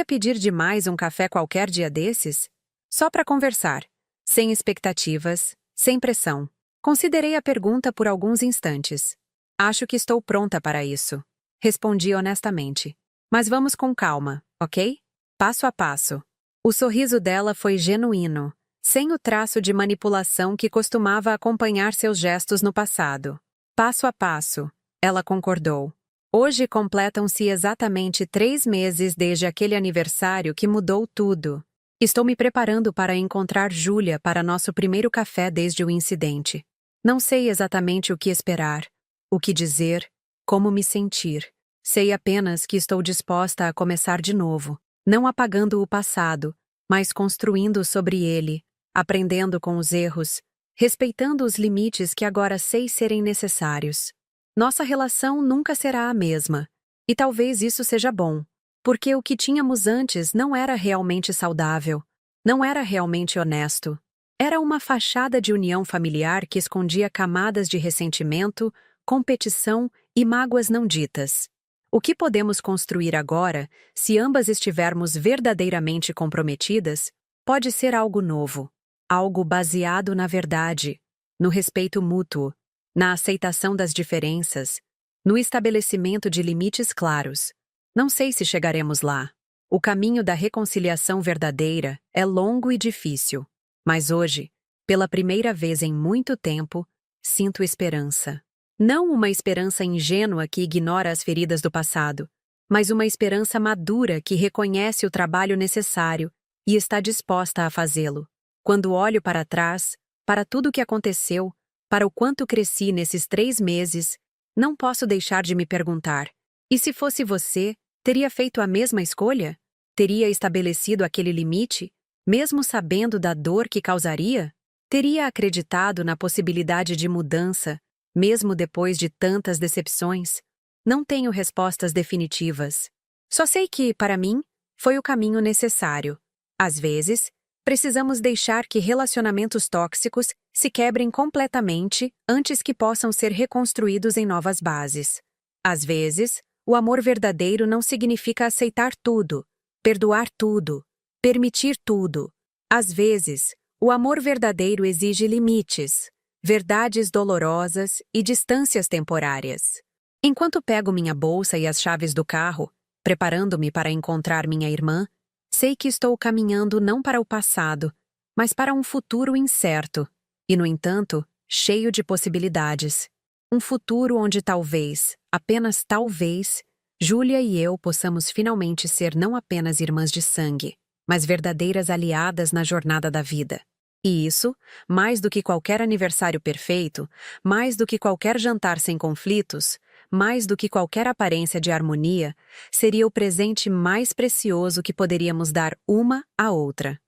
pedir demais um café qualquer dia desses? Só para conversar, sem expectativas, sem pressão. Considerei a pergunta por alguns instantes. Acho que estou pronta para isso. Respondi honestamente. Mas vamos com calma, ok? Passo a passo. O sorriso dela foi genuíno, sem o traço de manipulação que costumava acompanhar seus gestos no passado. Passo a passo, ela concordou. Hoje completam-se exatamente 3 meses desde aquele aniversário que mudou tudo. Estou me preparando para encontrar Júlia para nosso primeiro café desde o incidente. Não sei exatamente o que esperar, o que dizer, como me sentir. Sei apenas que estou disposta a começar de novo, não apagando o passado, mas construindo sobre ele, aprendendo com os erros, respeitando os limites que agora sei serem necessários. Nossa relação nunca será a mesma, e talvez isso seja bom, porque o que tínhamos antes não era realmente saudável, não era realmente honesto. Era uma fachada de união familiar que escondia camadas de ressentimento, competição e mágoas não ditas. O que podemos construir agora, se ambas estivermos verdadeiramente comprometidas, pode ser algo novo, algo baseado na verdade, no respeito mútuo, na aceitação das diferenças, no estabelecimento de limites claros. Não sei se chegaremos lá. O caminho da reconciliação verdadeira é longo e difícil, mas hoje, pela primeira vez em muito tempo, sinto esperança. Não uma esperança ingênua que ignora as feridas do passado, mas uma esperança madura que reconhece o trabalho necessário e está disposta a fazê-lo. Quando olho para trás, para tudo o que aconteceu, para o quanto cresci nesses 3 meses, não posso deixar de me perguntar: e se fosse você, teria feito a mesma escolha? Teria estabelecido aquele limite, mesmo sabendo da dor que causaria? Teria acreditado na possibilidade de mudança, mesmo depois de tantas decepções? Não tenho respostas definitivas. Só sei que, para mim, foi o caminho necessário. Às vezes, precisamos deixar que relacionamentos tóxicos se quebrem completamente antes que possam ser reconstruídos em novas bases. Às vezes, o amor verdadeiro não significa aceitar tudo, perdoar tudo, permitir tudo. Às vezes, o amor verdadeiro exige limites, verdades dolorosas e distâncias temporárias. Enquanto pego minha bolsa e as chaves do carro, preparando-me para encontrar minha irmã, sei que estou caminhando não para o passado, mas para um futuro incerto, e, no entanto, cheio de possibilidades. Um futuro onde talvez, apenas talvez, Júlia e eu possamos finalmente ser não apenas irmãs de sangue, mas verdadeiras aliadas na jornada da vida. E isso, mais do que qualquer aniversário perfeito, mais do que qualquer jantar sem conflitos, mais do que qualquer aparência de harmonia, seria o presente mais precioso que poderíamos dar uma à outra.